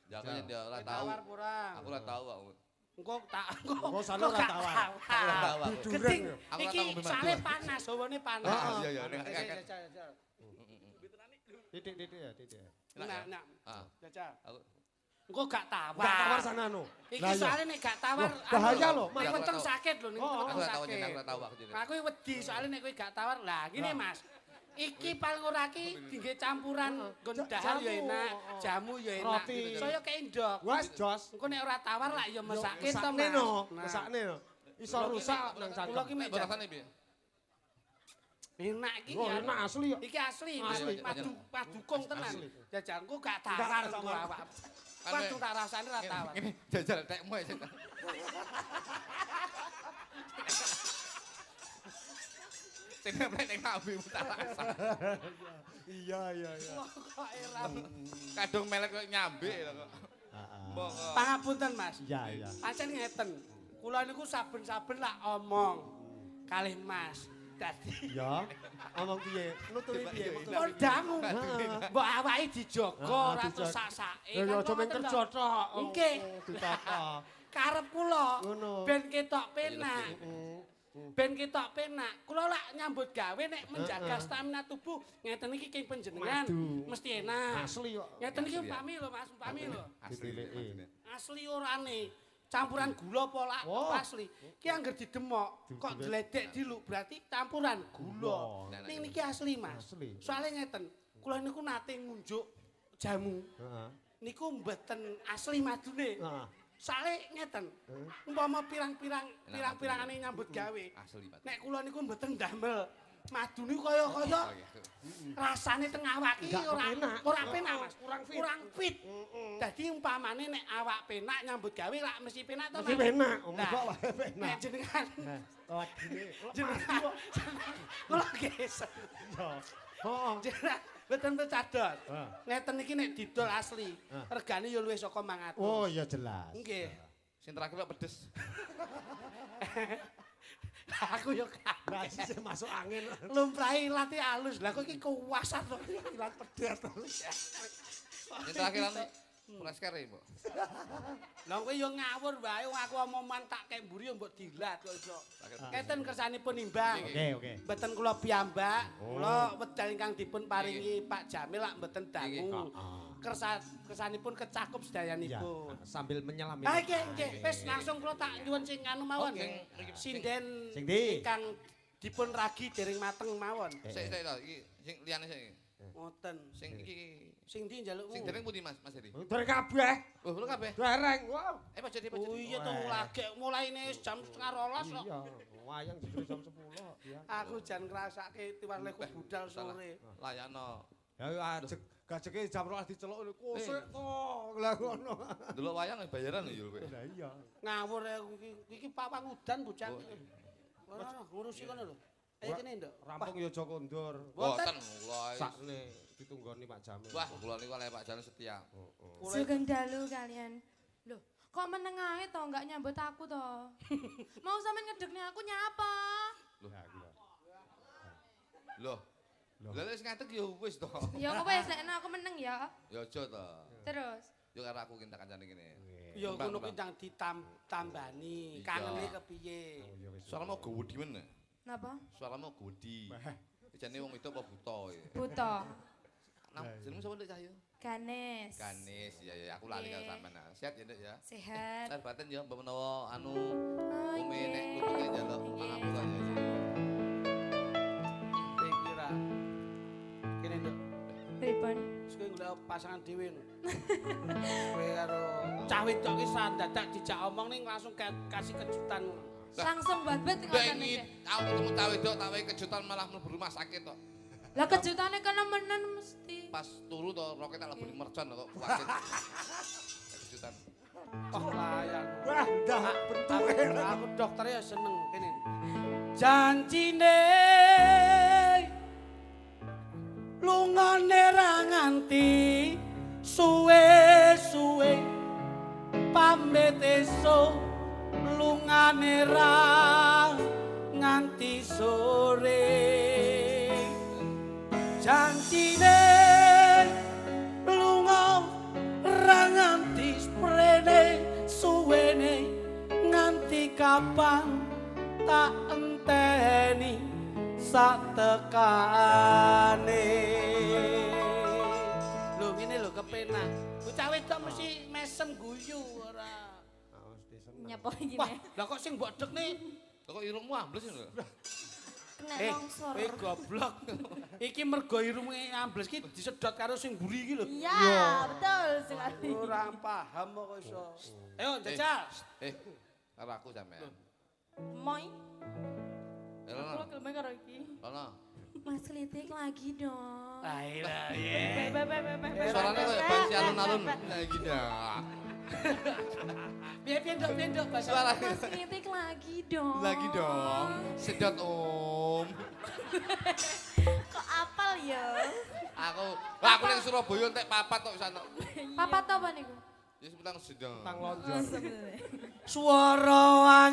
Ya aku yen ora tahu. Tawar ora. Aku ora tahu aku. Engko tak Engko sana ora gak tawar. Aku ora tahu aku. Geding. Aku ora Iki tahu ngombe madu. sale panas, hawane panas. Iya iya nek kakek. Titik ya, titik. Nah. Ah. Jajal. Aku Engko gak tawar. Gak tawar sana no. Iki Lah, iya. soalnya nek gak tawar bahaya lho, Nek Mas. weteng sakit lho, nek Oh, weteng aku ora tahu sakit. jeneng, aku ora tahu aku jeneng. Aku wedi soalnya nek kowe gak tawar. Lah, ngene Mas. Iki paling ora ki dinggo campuran nggon dahar ya enak, jamu ya enak. Roti. Saya kei ndok. Wes jos. Engko nek ora tawar lah ya mesake to, Mesakne Mas. no. Nah, Mesakne no. Iso rusak nang Kula cangkem. ki mek mbok rasane piye? enak iki. Oh, ya. enak asli kok. Iki asli, Asli. madu kong tenan. Asli. Jajanku gak tawar Gak engko tawar. awak. Waduh tak rasane ora tawar. Ngene jajal tekmu ae. Sing nek nek ngambemu tak rasa. Iya. Kok eram. Kadung melek kok nyambe lho kok. Mbok kok. Pangapunten Mas. Iya. Pancen ngeten. Kula niku saben-saben lak omong kalih Mas. Dadi Ya. Omong piye? Nuturi piye? pun dangu. Mbok awake dijaga ora dijaga. terus sak-sake. Ya aja men kerja tok. Nggih. Ditata. Karep kula Ngono. ben ketok penak. Ben ketok penak. Kula lak nyambut gawe nek menjaga stamina tubuh ngeten iki king panjenengan Madu. mesti enak. Asli kok. Ngeten iki umpami lho Mas, umpami lho. Asli. Ditiliki. Asli orane. campuran gula pola Oh. asli. Ki angger didemok kok dledek diluk berarti campuran gula. Nah, Ning niki asli, Mas. Asli. Soale ngeten, kula niku nate ngunjuk jamu. Heeh. Niku mboten asli madune. Nah. Soale ngeten, umpama pirang-pirangane nyambut gawe. Asli, Pak. Nek kula niku mboten damel madu niku kaya rasane teng awak iki ora penak, Mas. Kurang fit. Dadi umpamane nek awak penak nyambut gawe lak mesti penak to, Mas. Mesti penak, Nah, kok wae penak. Nek jenengan Wadine. jenengan kula gesek. Yo. Heeh. Jenengan mboten pecados. Ah. Ngeten iki nek didol asli, regane ya luwih saka 500. Oh, ya jelas. Nggih. Sing terakhir Pak pedes. Aku yo Lah sing masuk angin. lumrahe lati alus. Lah kok iki kuwasan to. Ilat pedes terus. Sing terakhir Fresker ya, Mbok. Lah kowe yo ngawur wae wong aku omongan tak kek mburi yo mbok dilat kok iso. Keten kersanipun imbang. Oke. Mboten kula piyambak, kula wedal ingkang dipun paringi Pak Jamil lak mboten dangu. Kersanipun kecakup sedayanipun. Sambil menyelam Ah nggih, wis langsung kula tak nyuwun sing anu mawon. Sinden Sing ndi? ingkang dipun ragi dereng mateng mawon. Sik to, iki sing liyane sik. Ngoten. Sing iki Sing ndi njalukmu? sing dereng pundi Mas Hedi? Dereng kabeh. Oh, lu kabeh. Dereng. Wow. Pojok Oh iya to lagi mulaine jam 11:30 kok. Iya, wayang jebule jam 10 ya. Aku jan ngrasake tiwas leku budal sore. Layakno. Ya gajeke jam 12 diceluk lho. Kosek to. Lah ngono. Delok wayang bayaran ya kowe. Lah iya. Ngawur iki pawangudan bocah. Ora ngurusi kono lho. Ayo kene, Nduk. Rampung ya aja kondur. Boten kula. sakne ditunggoni Pak Jamil. Wah, kula niku oleh Pak Jan setia. Sugeng dalu kalian. Loh, kok meneng ae to enggak nyambut aku to? Mau sampean ngedekne aku nyapa? Loh. Lha wis ngadeg ya wis to. Ya kok wis lekno aku meneng ya. Ya aja to. Terus. Yo karo aku kinta kancane kene. Ya ngono kuwi ndang ditambani. Kangene kepiye? Suaramu gowedi men. Napa? Suaramu gowedi. Jane wong itu apa buta ya? Buta. Jenengmu sapa Nduk Cahyo? Ganes. Ganis, ya aku lali karo sampean. Sehat ya Nduk ya. Sehat. Lahir batin ya mbok menawa anu Oh, umi iya. nek nutuke njaluk pangapura ya. Kira. Kene, Nduk. Pripun? Kowe golek pasangan dhewe. Kowe karo cah wedok ki sandadak dijak omong ning langsung kasih kejutan. Langsung bat-bat Nduk ngoten iki iki. aku ketemu cah wedok tak wae kejutan malah mlebu rumah sakit kok. Lah kejutane kena menen mesti. Pas turu to roket tak lebih mercon kok sakit. Kejutan. Oh layan. Wah, dah bentuke. Aku dokter ya seneng kene. Janjine lungane ra nganti suwe-suwe pamit esuk lungane ra nganti sore janjine lunga ra nganti sprene suwene nganti kapan tak enteni sak tekane lho ngene lho kepenak bocah wedok mesti mesem guyu ora Nyapa iki wah nek lah kok sing mbok dekne Kok irungmu ambles lho. kena longsor. kowe goblok iki mergo irunge ambles ki disedot karo sing mburi iki lho Iya, betul sekali. ora paham kok iso ayo jajal Karo aku sampean. Moi, Lono. aku gelem karo iki. Lono. Mas Klitik lagi dong. alah ye Suarane koyo basi alun-alun. Nah iki dah. piye ndok bahasa Suarane Mas Klitik lagi dong. lagi dong. Sedot Om. Kok apal ya? Aku ning Surabaya entek papat tok pisan tok. Papat apa niku? Ya sebutang sedang. Tang lonjor. swara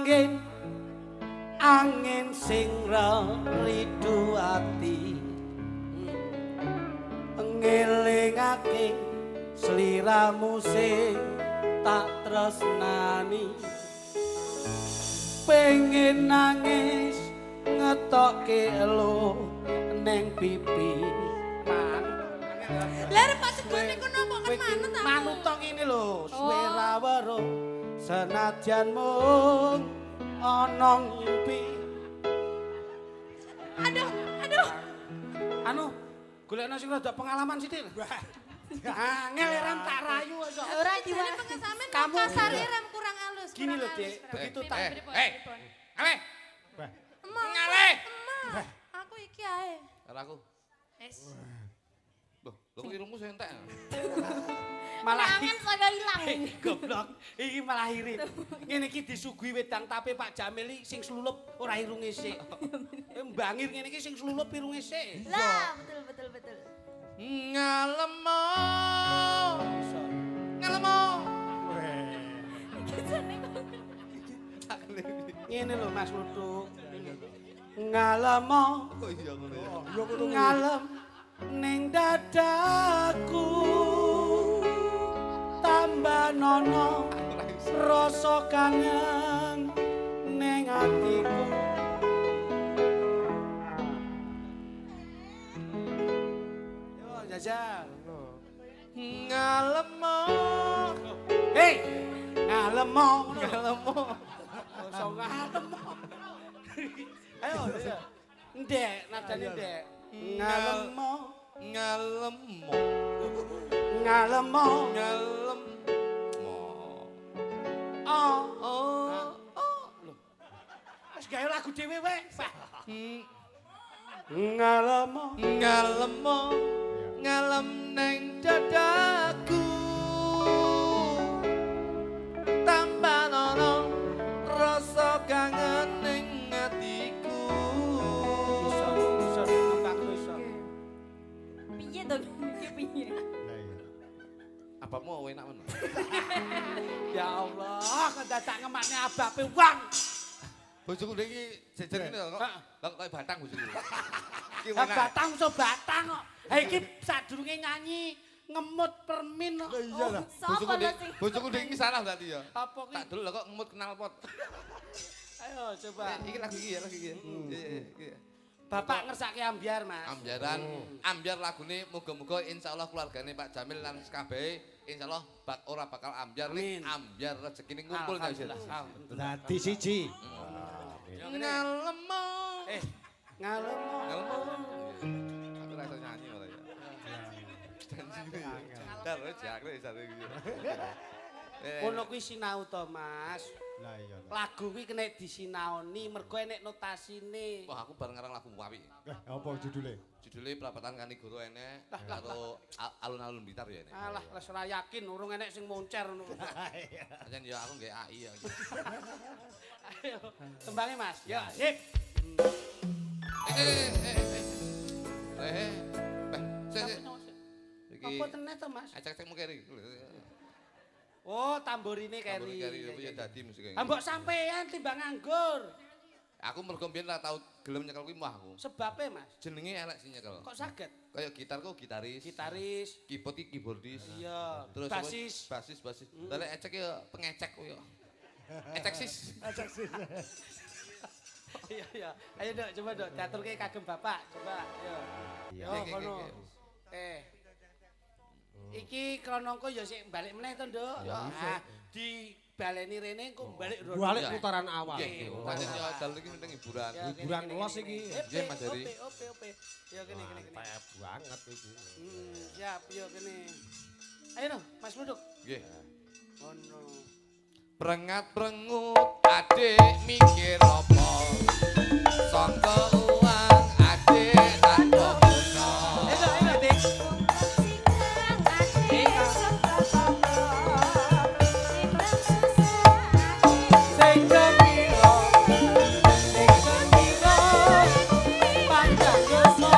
angin sing ridu ati ngelingake sliramu sing tak tresnani pengen nangis ngetokke elo neng pipi Lah pas segone niku nopo kan manut aku. manut tok ngene lho suwe ra weruh Senadyan mung ana ngimpi. Aduh. Anu, golekno sing rada pengalaman sithik. Angel rem tak rayu kok. Ora jane pengesamen Kamu kasare gitu. rem kurang halus. Gini kurang loh, Dik, halus. begitu Pripun, tak- pripun, Eh, pripun? Ale, Emang, Ngaleh. emang. Aku iki ae. karo aku. Wis. Loh, lho irungmu sing entek. Malah Kangen saya ilang. goblok. Iki malah irit. Ngene iki disuguhi wedang tape Pak Jamil iki sing slulup ora irunge sik. Mbangir ngene iki sing slulup irunge sik. Lah, betul. Ngalemo. Ngalemo. Iki jane kok. Ngene lho Mas Lutuk. Ngalemo Oh iya ngono ya. ngalem ning dadaku tambah nono rasa kangen ning atiku. Yo jajal. Ngalemo. Hei, ngalemo. Ngalemo. Rasa ngalemo. Ayo, ayo. Ndek, nadane ndek. Ngalemo. Ngalemo. Ngalemo. Ngalemo. Oh. Oh. Loh. Wis gawe lagu dhewe wae, Pak. Ngalemo. Ngalemo. Ngalem neng dadaku. Tambah nono rasa kangen ning atiku. Iso nembang lu iso. Piye to? Iki piye? Apamu enak men. Ya Allah, kedadak ngemakne abape wong. Bojoku ndek iki jejer ngene kok. Heeh. Lah kok batang bojoku. Iki Lah enak. batang iso batang kok. Ha iki sadurunge nyanyi ngemut permin kok. Iya lah. Sopo lho sing? Bojoku ndek iki salah berarti ya. Apa ki? Tak dulu lah kok ngemut knalpot. Ayo coba. Iki lagi iki ya, lagi iki. Iya. Bapak ngersake ambiar, Mas. Ambiaran, ambiar lagune muga-muga insyaallah keluargane Pak Jamil lan sekabehe insyaallah ora bakal ambiar nih, Amin. ambiar rezekine ngumpul nggak bisa. Alhamdulillah. Dadi siji. Ngalemo. Ngalemo. Ngalemo. Aku rasa nyanyi malah ya. Dar jakle sate iki. Ono kuwi sinau to, Mas. Lah iya. Lagu kuwi kena disinaoni mergo enek notasine. Wah, aku bareng ngarang lagu wapi. Apa judulnya? Judulnya Perapatan Kanigoro enek karo alun-alun Blitar ya enek. Alah, wis ora yakin urung enek sing moncer ngono. Pancen ya aku nggak AI ya. Ayo, tembange Mas. Ya, sip. Iki Apa tenan to, Mas? acak-acakmu keri. Oh, tamborine Keri keri. apa ya dadi musik. Ambok sampean timbang nganggur. Aku mergo mbiyen ra tau gelem nyekel kuwi mah aku. Sebabe, Mas. Jenenge elek sing nyekel. Kok saged? Kayak gitar kok gitaris. Gitaris. Keyboard iki keyboardis. Iya. Terus Basis. basis. Dalek ecek ya pengecek kuwi ya. Ecek sis. Iya, iya. Ayo, Dok, coba, Dok. Diaturke kagem Bapak. Coba, ayo. Iya. Yo, kono. Iki krono engko ya sik balik meneh to, Nduk. Nah, di baleni rene engko balik rono. Balik putaran awal. Nggih, pancen ya dal iki penting hiburan. Ya, Hiburan gini, los gini, iki. gini. Nggih, Mas Heri. Ope. Ya kene. Mantap banget iki. Siap, yo kene. Ayo no, Mas Luduk. Nggih. Ono. Prengat-prengut adik mikir apa? Sangka uang adik tanpa guna. Ayo, Dik. Sing gembira, panjang dosa.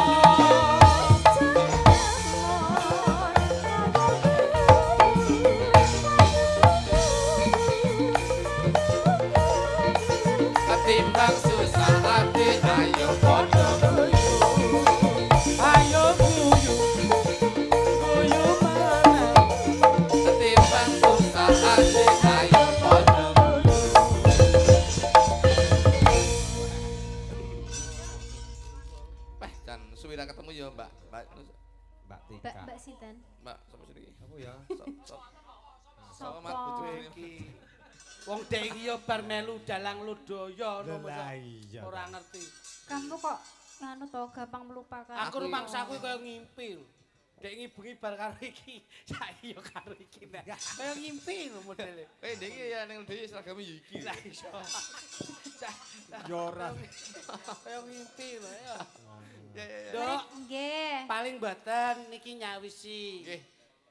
Ketimbang susah adik ayo padha guyu. Ayo guyu, guyu maneh. Ketimbang susah adik ayo padha guyu. Dan suwi ra ketemu ya, Mbak. Mbak Tika. Mbak Sinten. Mbak, sapa sini? Apa ya? Selamat bojoku iki. Wong dek iki yo bar melu dalang lodaya Lah iya. ora ngerti. Kamu kok nganu to gampang melupakan. Aku rumangsaku kaya ngimpi. Dek ngibengi bar karo iki, saiki yo karo iki. Kaya ngimpi lho modele. Ndek iki ya ning dhewe seragame iki. Lah iso. Yo ora. Kaya ngimpi lho ya. Ya. Dok, Nggih. paling mboten niki nyawisi. Nggih.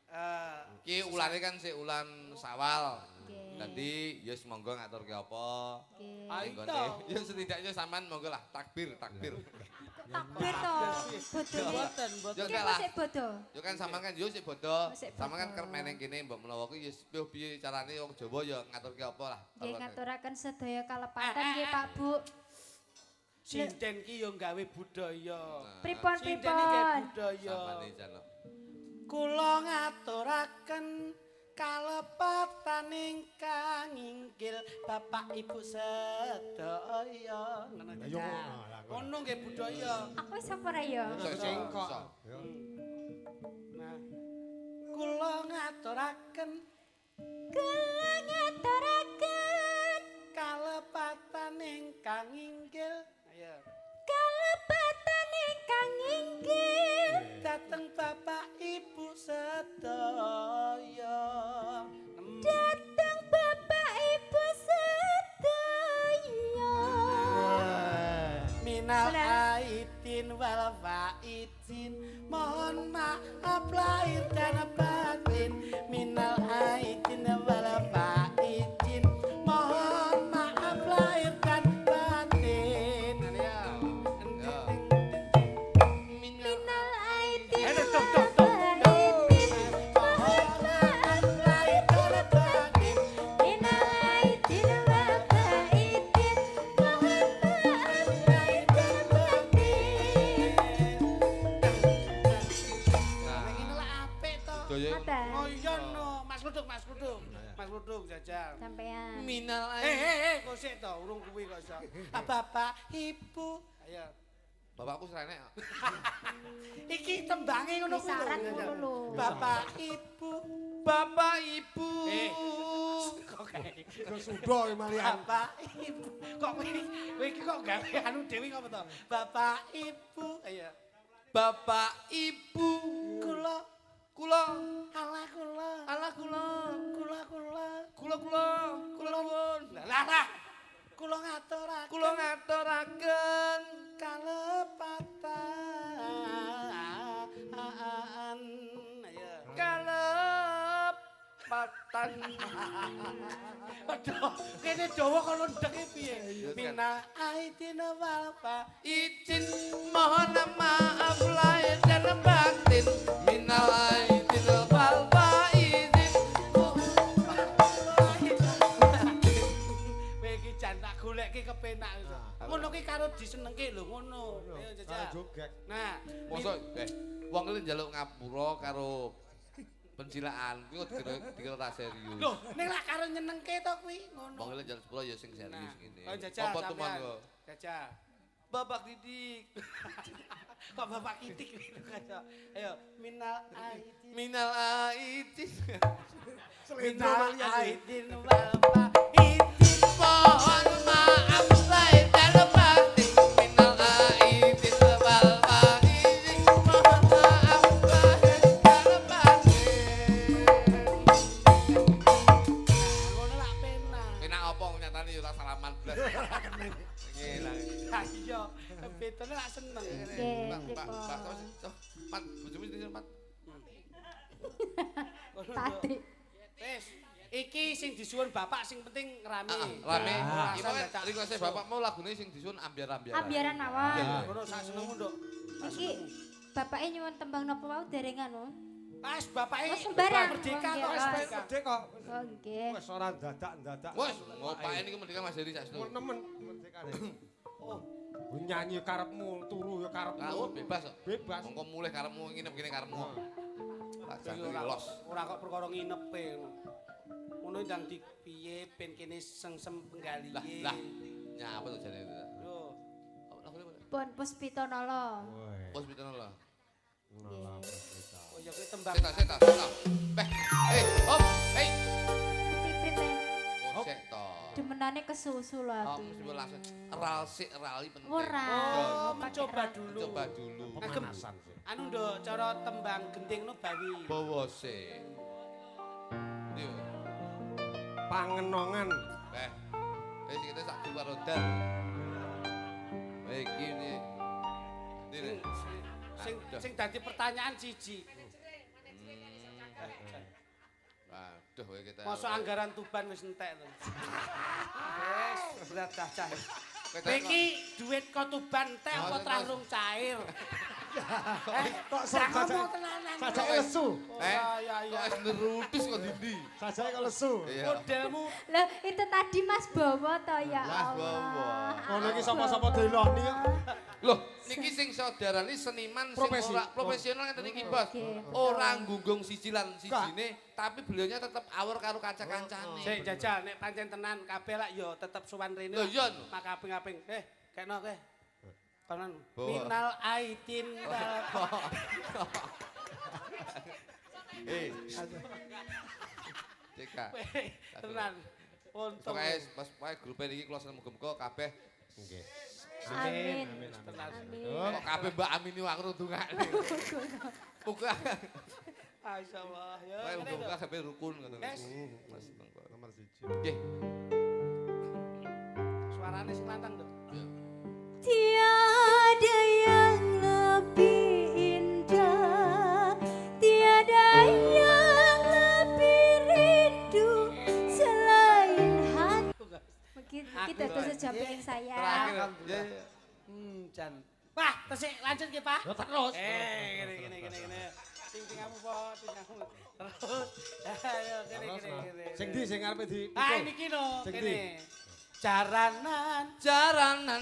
Eh, Iki ulane kan sik ulan Sawal. Nggih. Dadi ya monggo ngaturke apa. Nggih. Ayo. Ya setidaknya sampean monggo lah takbir. Takbir to. Bodo. mboten, Yo mboten. Iki enggak lah. sik bodo. Yo kan sampean kan yo sik bodo. Sik Sampean kan bodo. kerep meneng kene mbok menawa ku ya piye carane wong Jawa ya ngaturke apa lah. Nggih ngaturaken sedaya kalepatan nggih Pak Bu. Sinden ki yo gawe budaya. Pripun Sinden iki gawe pripun? budaya. Sampeyan jano. Kula ngaturaken kalepatan ingkang inggil Bapak Ibu sedaya. Ngono Lah yo ya. ngono lah. Ngono nggih budaya. Aku sapa ra ya? Sengkok. Nah, kula ngaturaken Kula ngaturaken kalepatan ingkang inggil. Ayo. kalepatan ingkang inggil Dateng Bapak Ibu sedaya. dateng Bapak Ibu sedaya. Minal Sudah. aidin wal faidin, mohon maaf lahir dan batin. Minal aidin wal faidin, mohon maaf lahir dan batin. Minal aidin Eh, tok, wal tok, tok. faidin, mohon maaf lahir dan batin. Minal aidin wal faidin, mohon maaf lahir dan batin. Nek ngene lah apik to. Daya Ngoten. Oh iya no, Mas Ludung, Mas Ludung. Mas Ludung jajal. Sampean. minal Kok sik to, urung kuwi kok iso. Bapak Ibu. Ayo. Bapakku serene. Iki tembange ngono kuwi Pisaran lho. ngono lho. Bapak Ibu. Bapak Ibu. Kok kae. Yo sudo malian. Bapak Ibu. Kok kowe iki kok gawe anu dewi apa to? Bapak Ibu. Ayo. Bapak Ibu. Kula Kula ala kula. ala kula. Kula kula. Kula nuwun. Lah. Kula ngaturaken. Kula ngaturaken kalepatan. Ayo. kalepatan. Aduh, kene dawa kalau ndek piye? Mina aidina wal Izin mohon maaf lahir dan batin. Minal aidin wal faizin. Kowe iki jan tak goleki kepenak iso. Ngono ki karo disenengke lho ngono. Ayo Karo jajal. joget. Nah, Mosok wong iki njaluk ngapura karo pencilaan kuwi kok dikira ta serius. lho, ning lak karo nyenengke to kuwi ngono. Wong iki njaluk sepuro ya sing serius ngene. Oh jajal Apa tuh sampean. monggo? Jajal. Bapak Didik. Kok bapak kitik gitu kaya. Ayo, minal aidin. Minal aidin. Selendro Minal malian. aidin wal faidin. Mohon maaf lahir dan batin. Minal aidin wal faizin. Mohon maaf lahir dan batin. Ngono lak penak. Enak apa nyatane yo tak salaman blas. Ngene. Ha iya, betone lak seneng. Nggih, Mbak, pripun? Mat, bojomu sing Mat. Tadi. Wis, iki sing disuwun bapak sing penting rame. Rame. Ora Iki usah kan dadak request bapak mau lagune sing disuwun ambiar-ambiaran. Ambiaran mawon. Ngono sak senengmu, Nduk. Iki bapake nyuwun tembang napa wau derengan oh. Pas bapake Oh, sembarang. merdeka Oh, kok nggih, wis Mas. merdeka. Gede kok. Oh nggih. Wes ora dadak-dadak. Wes, ngopake niki merdeka Mas Heri sak Mun setu. nemen merdekane. Oh. Nyanyi karepmu, turu ya karepmu. Ah, bebas kok. Bebas. Mongko mulih karepmu nginep kene karepmu. Lajang Iki iki los. ora kok perkara nginepe ngono. Ngono ndang dipiye ben kene sengsem penggalihe. Lah, nyapa to jane itu. Lho, Lagune apa? Pun Puspitonolo. Pos bitono lah. oh ya kuwi tembang. Seta. Beh, hop, hei. Pripun? Oh, sek to. Demenane kesusu lho Oh, aku. mesti langsung eral sik, erali penting. Ora. Oh, pakai mencoba erat. dulu. Coba dulu. Pemanasan sih. Anu nduk, cara tembang gending no bawi. Bawa sik. Yo. Pangenongan. Wis kita sak kiwa rodal. Iki ini. Ini. Sing dadi pertanyaan siji. Waduh kowe kita. Mosok anggaran Tuban wis entek to. Wes, berat cacah. Iki duit kok Tuban entek apa trarung cair? Kok Jangan sajake ngomong tenanan. sajake lesu. Ya Kok es nerudis kok dindi. Sajake kok lesu. Iya. Modelmu Loh, itu tadi Mas Bowo to ya Mas Bowo. Allah. Ngono iki sapa-sapa deloni kok. Loh, niki sing saudarane seniman sing Profesi. ora profesional ngeten iki, Bos. Oke. Ora nggunggung siji lan sijine, tapi beliaunya tetap awur karo kaca-kancane. sik jajal nek pancen tenan kabeh lak ya tetep sowan rene. Lho, iya. Maka aping-aping. Kekno kowe. Konon Bawa. minal aidin wal Ceka. tenan. Untung. Pokoke grupe iki kula seneng muga-muga kabeh Nggih. Amin. Tenan. Amin. kok kabeh Mbak Amin iku aku ndungakne. Muga Masyaallah ya. Wae ngene muga-muga lho. kabeh rukun ngoten. Yes. Mas Nomor 1. Nggih. Suarane sing lantang to. Tiada yang lebih indah, tiada yang lebih rindu selain hati. Begitu tuh sejapin saya. Terakhir. Ya. Jan. Wah, tesik lanjut ki, Pak. Ya terus. Gini. Ting-tingamu po, ting-tingamu. Terus. Ayo, gini. Sing di sing arepe di. Ah, niki no, Sing kene. Jaranan. Jaranan.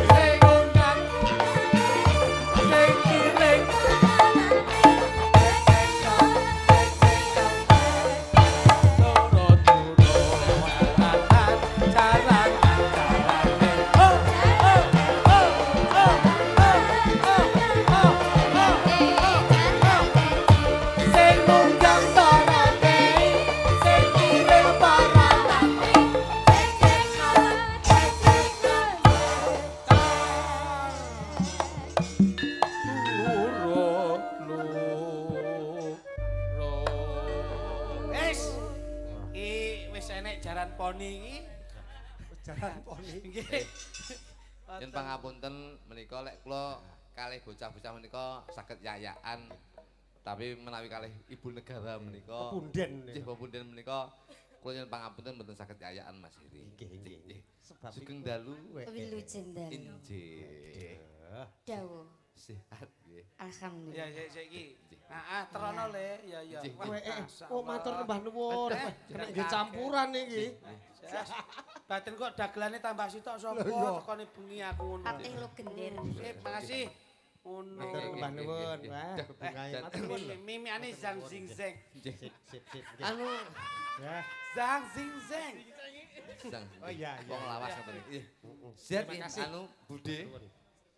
Sing undang. Sing kiring. Wis. Iki wis enek jaran poni iki. Jalan poni. Nggih. Yen pangapunten menika lek kula kalih bocah-bocah menika saged yayakan tapi menawi kalih ibu negara menika Punden. nggih punden menika kula yen pangapunten mboten saged yayakan Mas Heri. Nggih. Sebab Sugeng dalu Wilujeng dalu. injih. Dawuh. Sehat nggih. Ya Alhamdulillah. sik iki. Heeh, terono le. Ya. Nggih. Wah, oh matur nembah nuwun. Kena nggih campuran iki. Batin kok dagelane tambah sitok sapa Lah, iya. tekone bengi aku ngono. Patih lo gender. Sip, makasih. Ngono. Matur nembah nuwun. Wah, bebungane matur nuwun. Mimi ane zang zing zeng. Sip. Nggih. Anu Ya. Zang zing zeng. sedang. Oh iya. Wong lawas ngoten iki. Sehat Terima ya, kasih. anu Bude.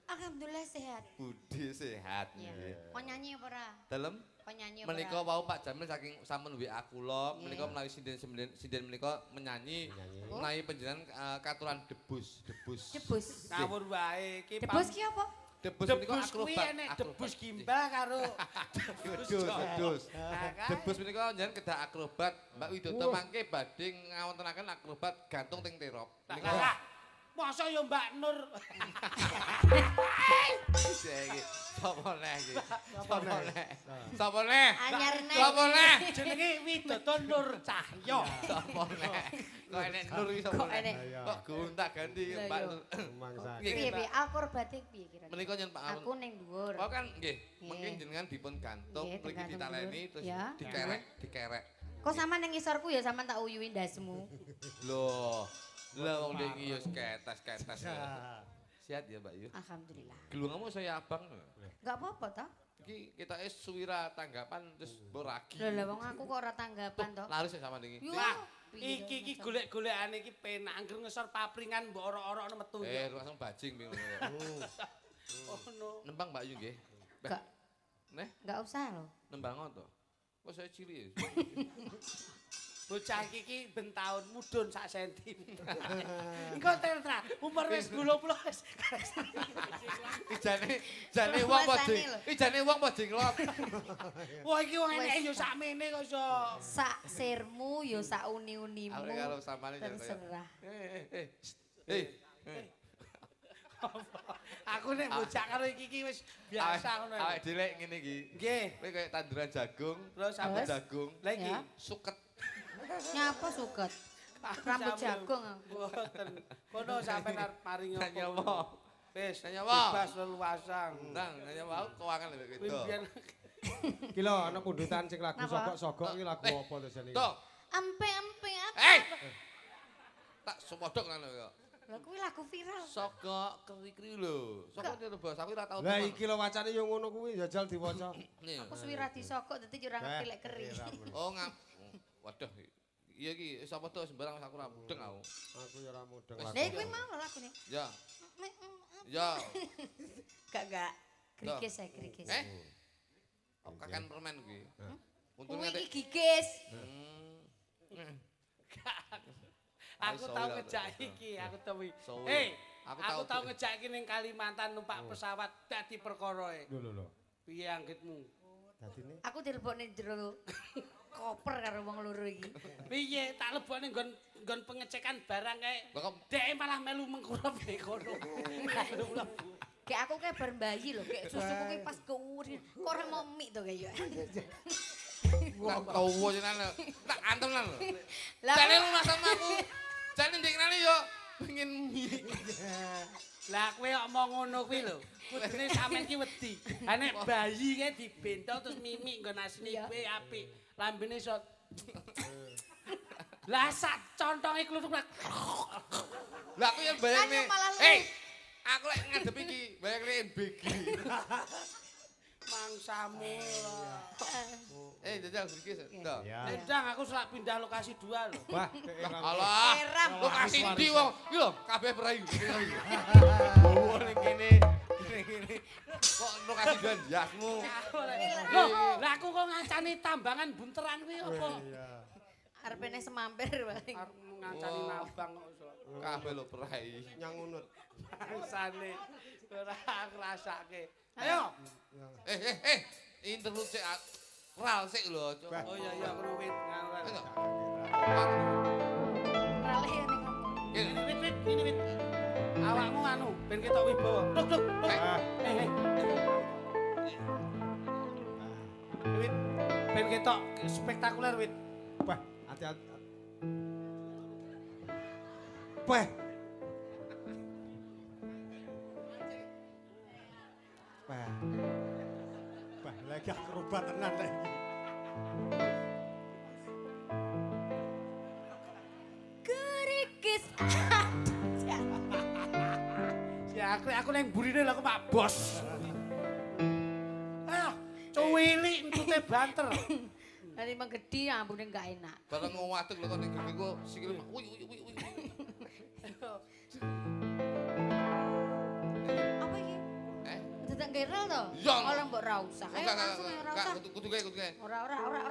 Alhamdulillah sehat. Bude sehat. Iya. Kok nyanyi apa ora? Dalem Kok nyanyi apa menika ora? wau Pak Jamil saking sampun WA kula, Nggih. menika menawi sinden menika menyanyi Oh. menawi panjenengan katuran debus. Debus. Ngawur wae iki. Debus ki apa? Debus menika Debus kuwi akrobat. enek debus gimbal karo Wedhus. Nah, Debus menika njenengan kedah akrobat. Mbak Widodo mangke badhe ngawontenaken akrobat gantung teng terop. Menika Lah, masa ya Mbak Nur. iki sapa neh iki? Sapa neh? Sapa neh? Anyar neh. Sapa neh? Jenenge Widodo Nur Cahyo. Sapa neh? Kok enek nur iki sapa Kok neh? enek? Kok gonta-ganti Lah, Pak iya. Nur. Mangsa. Nggih, Piye piye akrobatik piye kira-kira? menika nyen Pak Aku ning dhuwur. Oh kan nggih, Nggih. mungkin jenengan dipun gantung Nggih, mriki digantung ditaleni dulu. terus Ya. dikerek. Kok sama ning ngisorku ya sama tak uyuhi ndasmu. Loh. Lah wong ning iki yo ketes-ketes. Sehat ya, Mbak Yu. Alhamdulillah. Gelungamu saya abang. Enggak apa-apa toh? Iki kita suwira tanggapan terus mbok ragi. Lho lah wong aku kok ora tanggapan toh. Laris ya sama niki. Yo. Wah, piye iki dong, golek-golekane iki penak anggere ngesor papringan mbok ora-ora metu ya. Langsung bajing bingung. Oh no. Nembang Mbak Yu nggih. Enggak. Neh, Enggak usah loh. nembang to. Kok saya cilik. Bocah iki ben taun mudhun sak senti. Engko tertra, umur wis 80 wis. Ijane wong apa Masane ding? lho. Ijane wong apa dinglok? Wah iki wong enek yo Wis. sakmene kok iso. Sak sirmu yo sak uni-unimu. Aku kalau samane jangan kaya. Terserah. Aku nek bocah karo iki wis biasa ngono. Awake dhewe ngene iki. Nggih. Kowe kayak tanduran jagung, Terus sampe Terus? jagung, Lah iki Ya. suket. Nyapa suket? Rambut jagung aku. Mboten. Kono sampe arep maringi apa? Nyawa. Wis, Nyawa. bebas leluasang. Ndang, nyawa aku kewangan lho Kuwi gitu. biyen Ki lho ana pundutan sing lagu Napa? sogok-sogok iki lagu apa to jane? Tok. Empe-empe aku. Tak sepodok nang lho. Lah kuwi lagu viral. Sogok keri-keri lho. Sogok itu bos, aku ora tau. Lah iki lho wacane yo ngono kuwi jajal diwaca. Nih. Aku suwi ra disokok dadi yo ora ngerti lek keri. Oh ngap. Waduh. Iya iki sapa to sembarang aku ora mudeng aku. Aku yo ora mudeng Lah lagu. kuwi mau lho lagune. Ya. Ya. Gak. Krikis ya krikis. Aku kakan permen kuwi. Untung Kuwi nganti. iki gigis. aku Sorry, tau aku- ngejak iki, aku tau iki. Sorry. Aku Aku tau tahu. ngejak iki ning Kalimantan numpak pesawat dadi perkara e. Lho. Piye anggitmu? Dadine Aku dilebokne jero koper karo wong loro iki. Piye tak lebokne nggon pengecekan barang kae. Lah kok Dek malah melu mengkurep ning kono. Melu mlebu. Kayak aku kayak bar bayi lho, kayak susuku kayak pas keuwur. Kok ora mau mie to kayak. tak tawa jenengan. Tak antem lan lho. Lah Jane rumah sama aku. Jane ndek kenali yo pengen mie. Lah kowe kok mau ngono kuwi lho. Kudune sampean ki wedi. Ha nek bayi kae dibentol terus mimik nggon asine Iya. kowe apik. Lambene iso Lah sak contonge kluthuk lah. Lah aku yang bayangne. Kan malah lu. Aku lek ngadep iki bayangne NBG. Mangsamu. Jajal sedikit. Dah. ya. Ndang aku selak pindah lokasi 2 lho. Wah, Alah, Eram. lokasi ndi wong? Iki lho, kabeh perahu. Oh, ning kene. Kene. Kok lokasi doan jasmu? Loh, lah aku kok ngancani tambangan bunteran kuwi apa? arepe nek semampir paling. Arep ngancani Oh. nabang kok iso. Kabeh lho perahu. Nyang unut. Bangsane ora ngrasake. Ayo. Interlude sik. Ral sik lho. Oh iya iya ngono wit ngawur. Ayo. Rale ning ngomong. Ini wit. Awakmu anu ben ketok wibawa. Duk. Ah, Wit. Ben ketok spektakuler wit. wah, hati-hati. Wah. Wah. Wah, lagi aku rubah tenan lagi. Kerikis. Ya aku nang burine lho aku Pak Bos. Ah, cuwilik entute banter. Nanti menggedi ambune enggak enak. Bareng ngadeg lho kok ning gene ku sikile uy. Apa iki? Eh? Dadak geral to? Iya. Ora mbok ra usah. Ayo langsung ayo, ora usah. Kudu kae. Ora.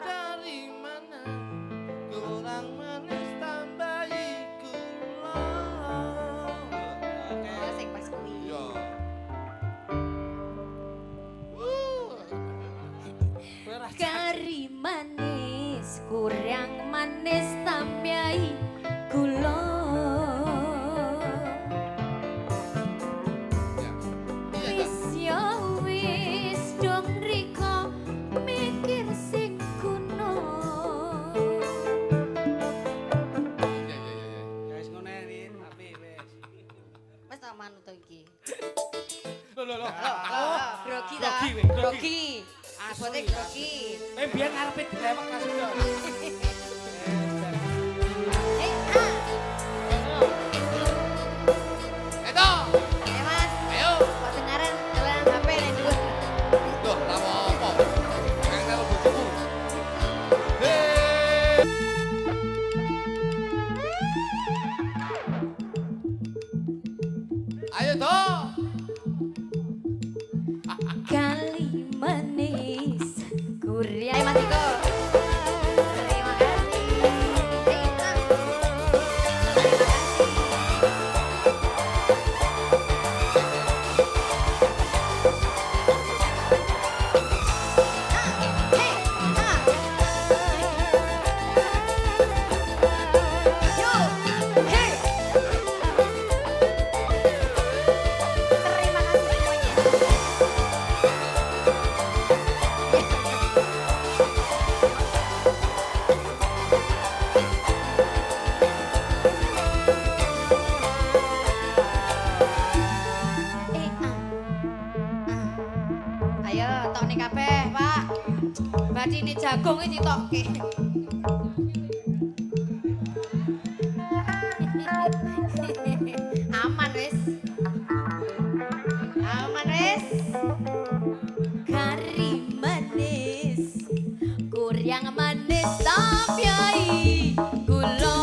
Dari mana kurang manis tambahi gula. Oh, sing pas kuwi. Iya. Kowe ora Kari manis kurang manis tambahi gula. Wis ya wis dong riko mikir sing kuno. Iya. Guys ngono ae wit, apik wis. Wis tak manut to iki. Lho. Grogi ta? Grogi, weh, grogi. Grogi. Asli, Bote grogi. Biyen ngarepe dilewek Mas Udo. Edo. Mas, Ayo. kok dengaran jalan HP nek dhuwur. Duh, lama apa? Kang karo bojoku. Hei. Ayo, Do. Kali manis jagonge ditokke. Aman wis. Aman wis. Kari manis. Kuryang manis tapi gula.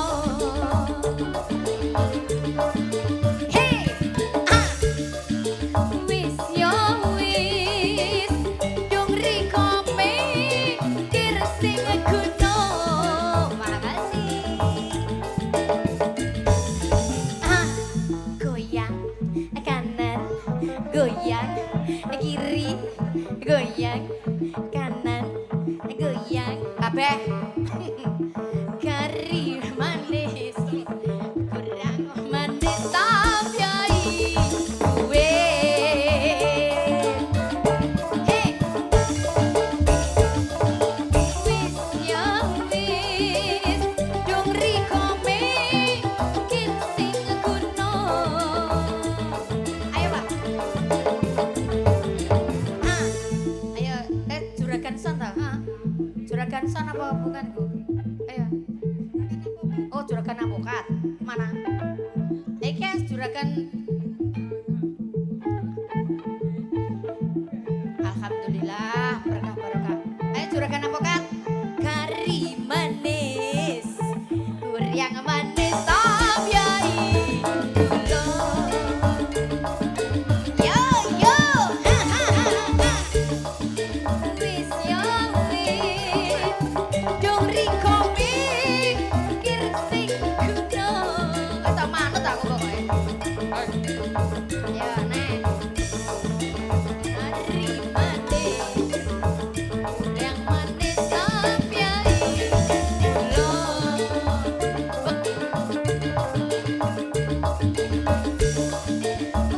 Hey, ah. Wis yo wis. Dong rikome kirsing kuno. Makasih. Ah, goyang kanan, goyang kiri, goyang kanan, goyang kabeh. Kari manis, kurang manis tapi gue. Hey, wis ya wis, dong rikome kirsing kuno. Ayo Pak. Ah, ayo, juragan son ta? Ah, juragan son apa bukan Bu? Ayo. Oh, juragan avokat. Mana? Iki juragan. Alhamdulillah, berkah barokah. Ayo juragan avokat. Kari manis, kuryang manis tapi gula. Yo yo, ha ha ha ha. Wis yo wis, dong rikome kirsing kuno. Kata manut aku pokoke. Ya nek. Kari manis, yang manis tapi gula.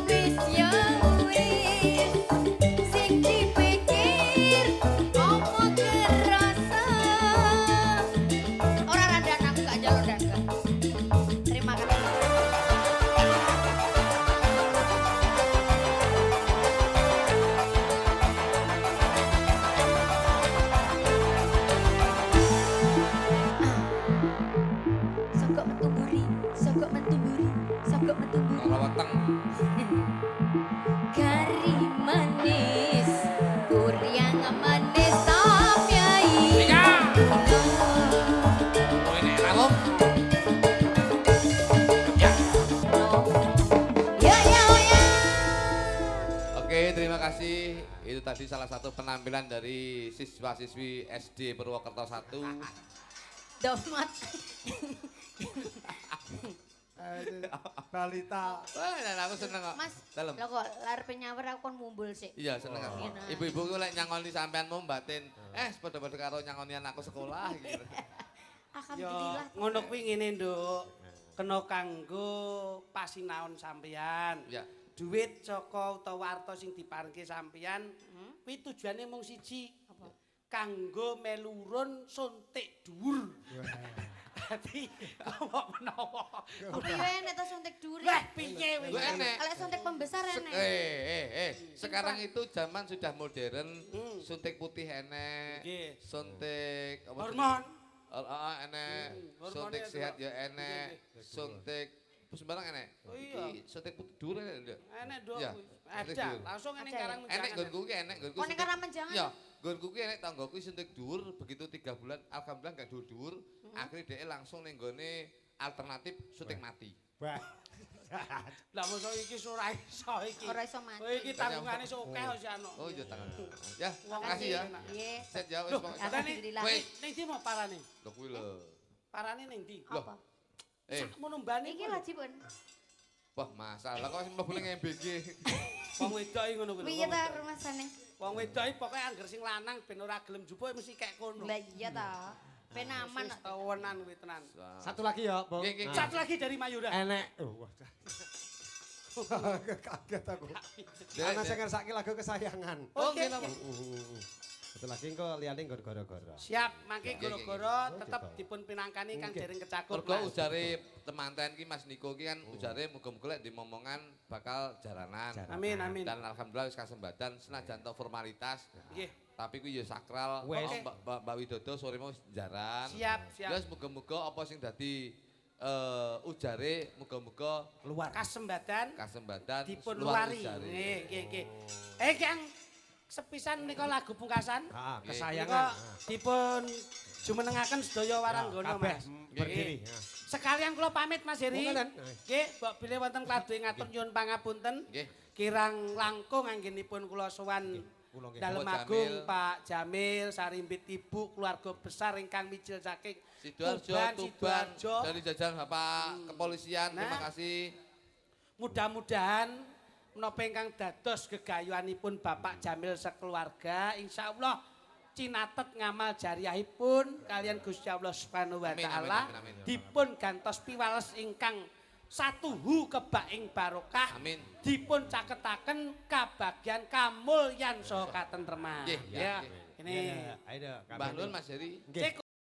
Wis yo wis, sing dipikir opo kerasa. Ora randan aku gak njaluk dandan. Terima kasih. Sogok metu mburi, sogok metu mburi, sogok metu mburi. Kalau weteng. Kari manis, kuryang manis tapi Oh, ini rawuh. ya ya ya. Oke, terima kasih. Itu tadi salah satu penampilan dari siswa-siswi SD Purwokerto 1. Domat. Balita. Wah, dan aku seneng kok. Mas, Dalem. lho kok lar penyawer aku kon mumbul sik. Iya, seneng aku. Iya, nah. Ibu-ibu ku lek nyangoni sampeanmu batin, padha-padha karo nyangonian aku sekolah gitu. Yo, Alhamdulillah. ngono kuwi ngene, Nduk. Kena kanggo pasinaon sampeyan. Ya. Duit saka utawa warta sing diparingke sampeyan, kuwi tujuane mung siji. Apa? Kanggo melurun suntik dhuwur. Dadi kok menawa. Piye nek to suntik duri? Lah piye Gue enek. Kalau suntik pembesar enek. Sekarang itu zaman sudah modern, suntik putih enek, Nggih. suntik apa sih? Hormon. Enek, hormonnya suntik juga. sehat ya enek, suntik sembarang enek. Oh iya. Iki suntik putih dur enek ndak? Enek Nduk. Ya, Ada, suntik dur. langsung ini Ada ya? karang Enek nggonku ki enek nggonku. Kok ning karang menjangan? Ya, nggonku ki enek tanggoku suntik dur, begitu 3 bulan alhamdulillah gak dur-dur, akhirnya dia langsung ning gone alternatif suntik mati. Wah. Lah mosok iki ora iso iki. Ora iso mati. Oh iki tanggungane sok akeh wis anu. Oh iya tangan. Ya, Wong makasih ya. Nggih. Set ya wis Loh, pokoknya. katane Alhamdulillah. Wis. ning ndi mau parane? Lho kuwi lho. Parane ning ndi? Apa? Sakmono mbane Iki wajibun. Wah, masalah kok sing mlebu ning MBG. wong wedok iki ngono kuwi. Piye ta rumasane? Wong wedok iki pokoke angger sing lanang ben ora gelem jupuk mesti kek kono. Lah iya ta. Ben aman. Wis tawanan kuwi tenan. Satu lagi ya, Bung. Nggih, nggih, nggih. Satu lagi dari Mayura. Enek. Wah. Kaget aku. Ana sing ngersake lagu kesayangan. Oh, nggih napa? Satu lagi engko liyane nggon gara-gara. Siap, mangke Nggih, nggih, goro-goro nggih. tetep dipun pinangkani Kang Nggih. Dereng Kecakur. Mergo Mas. ujare temanten ki Mas Niko ki kan ujare muga-muga lek dimomongan bakal jalanan. Amin amin. Dan alhamdulillah wis kasembadan senajan to formalitas. Nggih. Tapi ku ya sakral. Wes. Mbak Widodo sore mau jaran. Siap. Terus muga-muga apa sing dadi ujare muga-muga Luar. Kasembadan dipun luar luari. ujare. Nggih. Kang sepisan nika lagu pungkasan. Ah, Nggih. kesayangan. Nika dipun jumenengaken sedaya waranggono Kabeh Mas. berdiri. Nggih. Sekalian kula pamit Mas Heri. Monggo, Lan. Nggih, mbok bilih wonten kladohe ngatur nyuwun pangapunten. Nggih. Kirang langkung anggenipun kula sowan Kula nggih. Dalem Pak Agung Jamil. Pak Jamil sarimbit Ibu keluarga besar ingkang mijil saking Sidoarjo, Tuban, Sidoarjo. dari jajaran Bapak Kepolisian, terima Nah. kasih. Mudah-mudahan menapa ingkang dados gegayuhanipun Bapak Jamil sekeluarga insyaallah cinatet ngamal jariahipun kalian Gusti Allah Subhanahu wa Amin, taala amin, amin, amin. dipun gantos piwales ingkang satuhu kebak ing barokah Amin. dipun caketaken kabagyan kamulyan saha katentreman Nggih, ya nggih. ini Ayo, Mbah Nun Mas Heri. Nggih.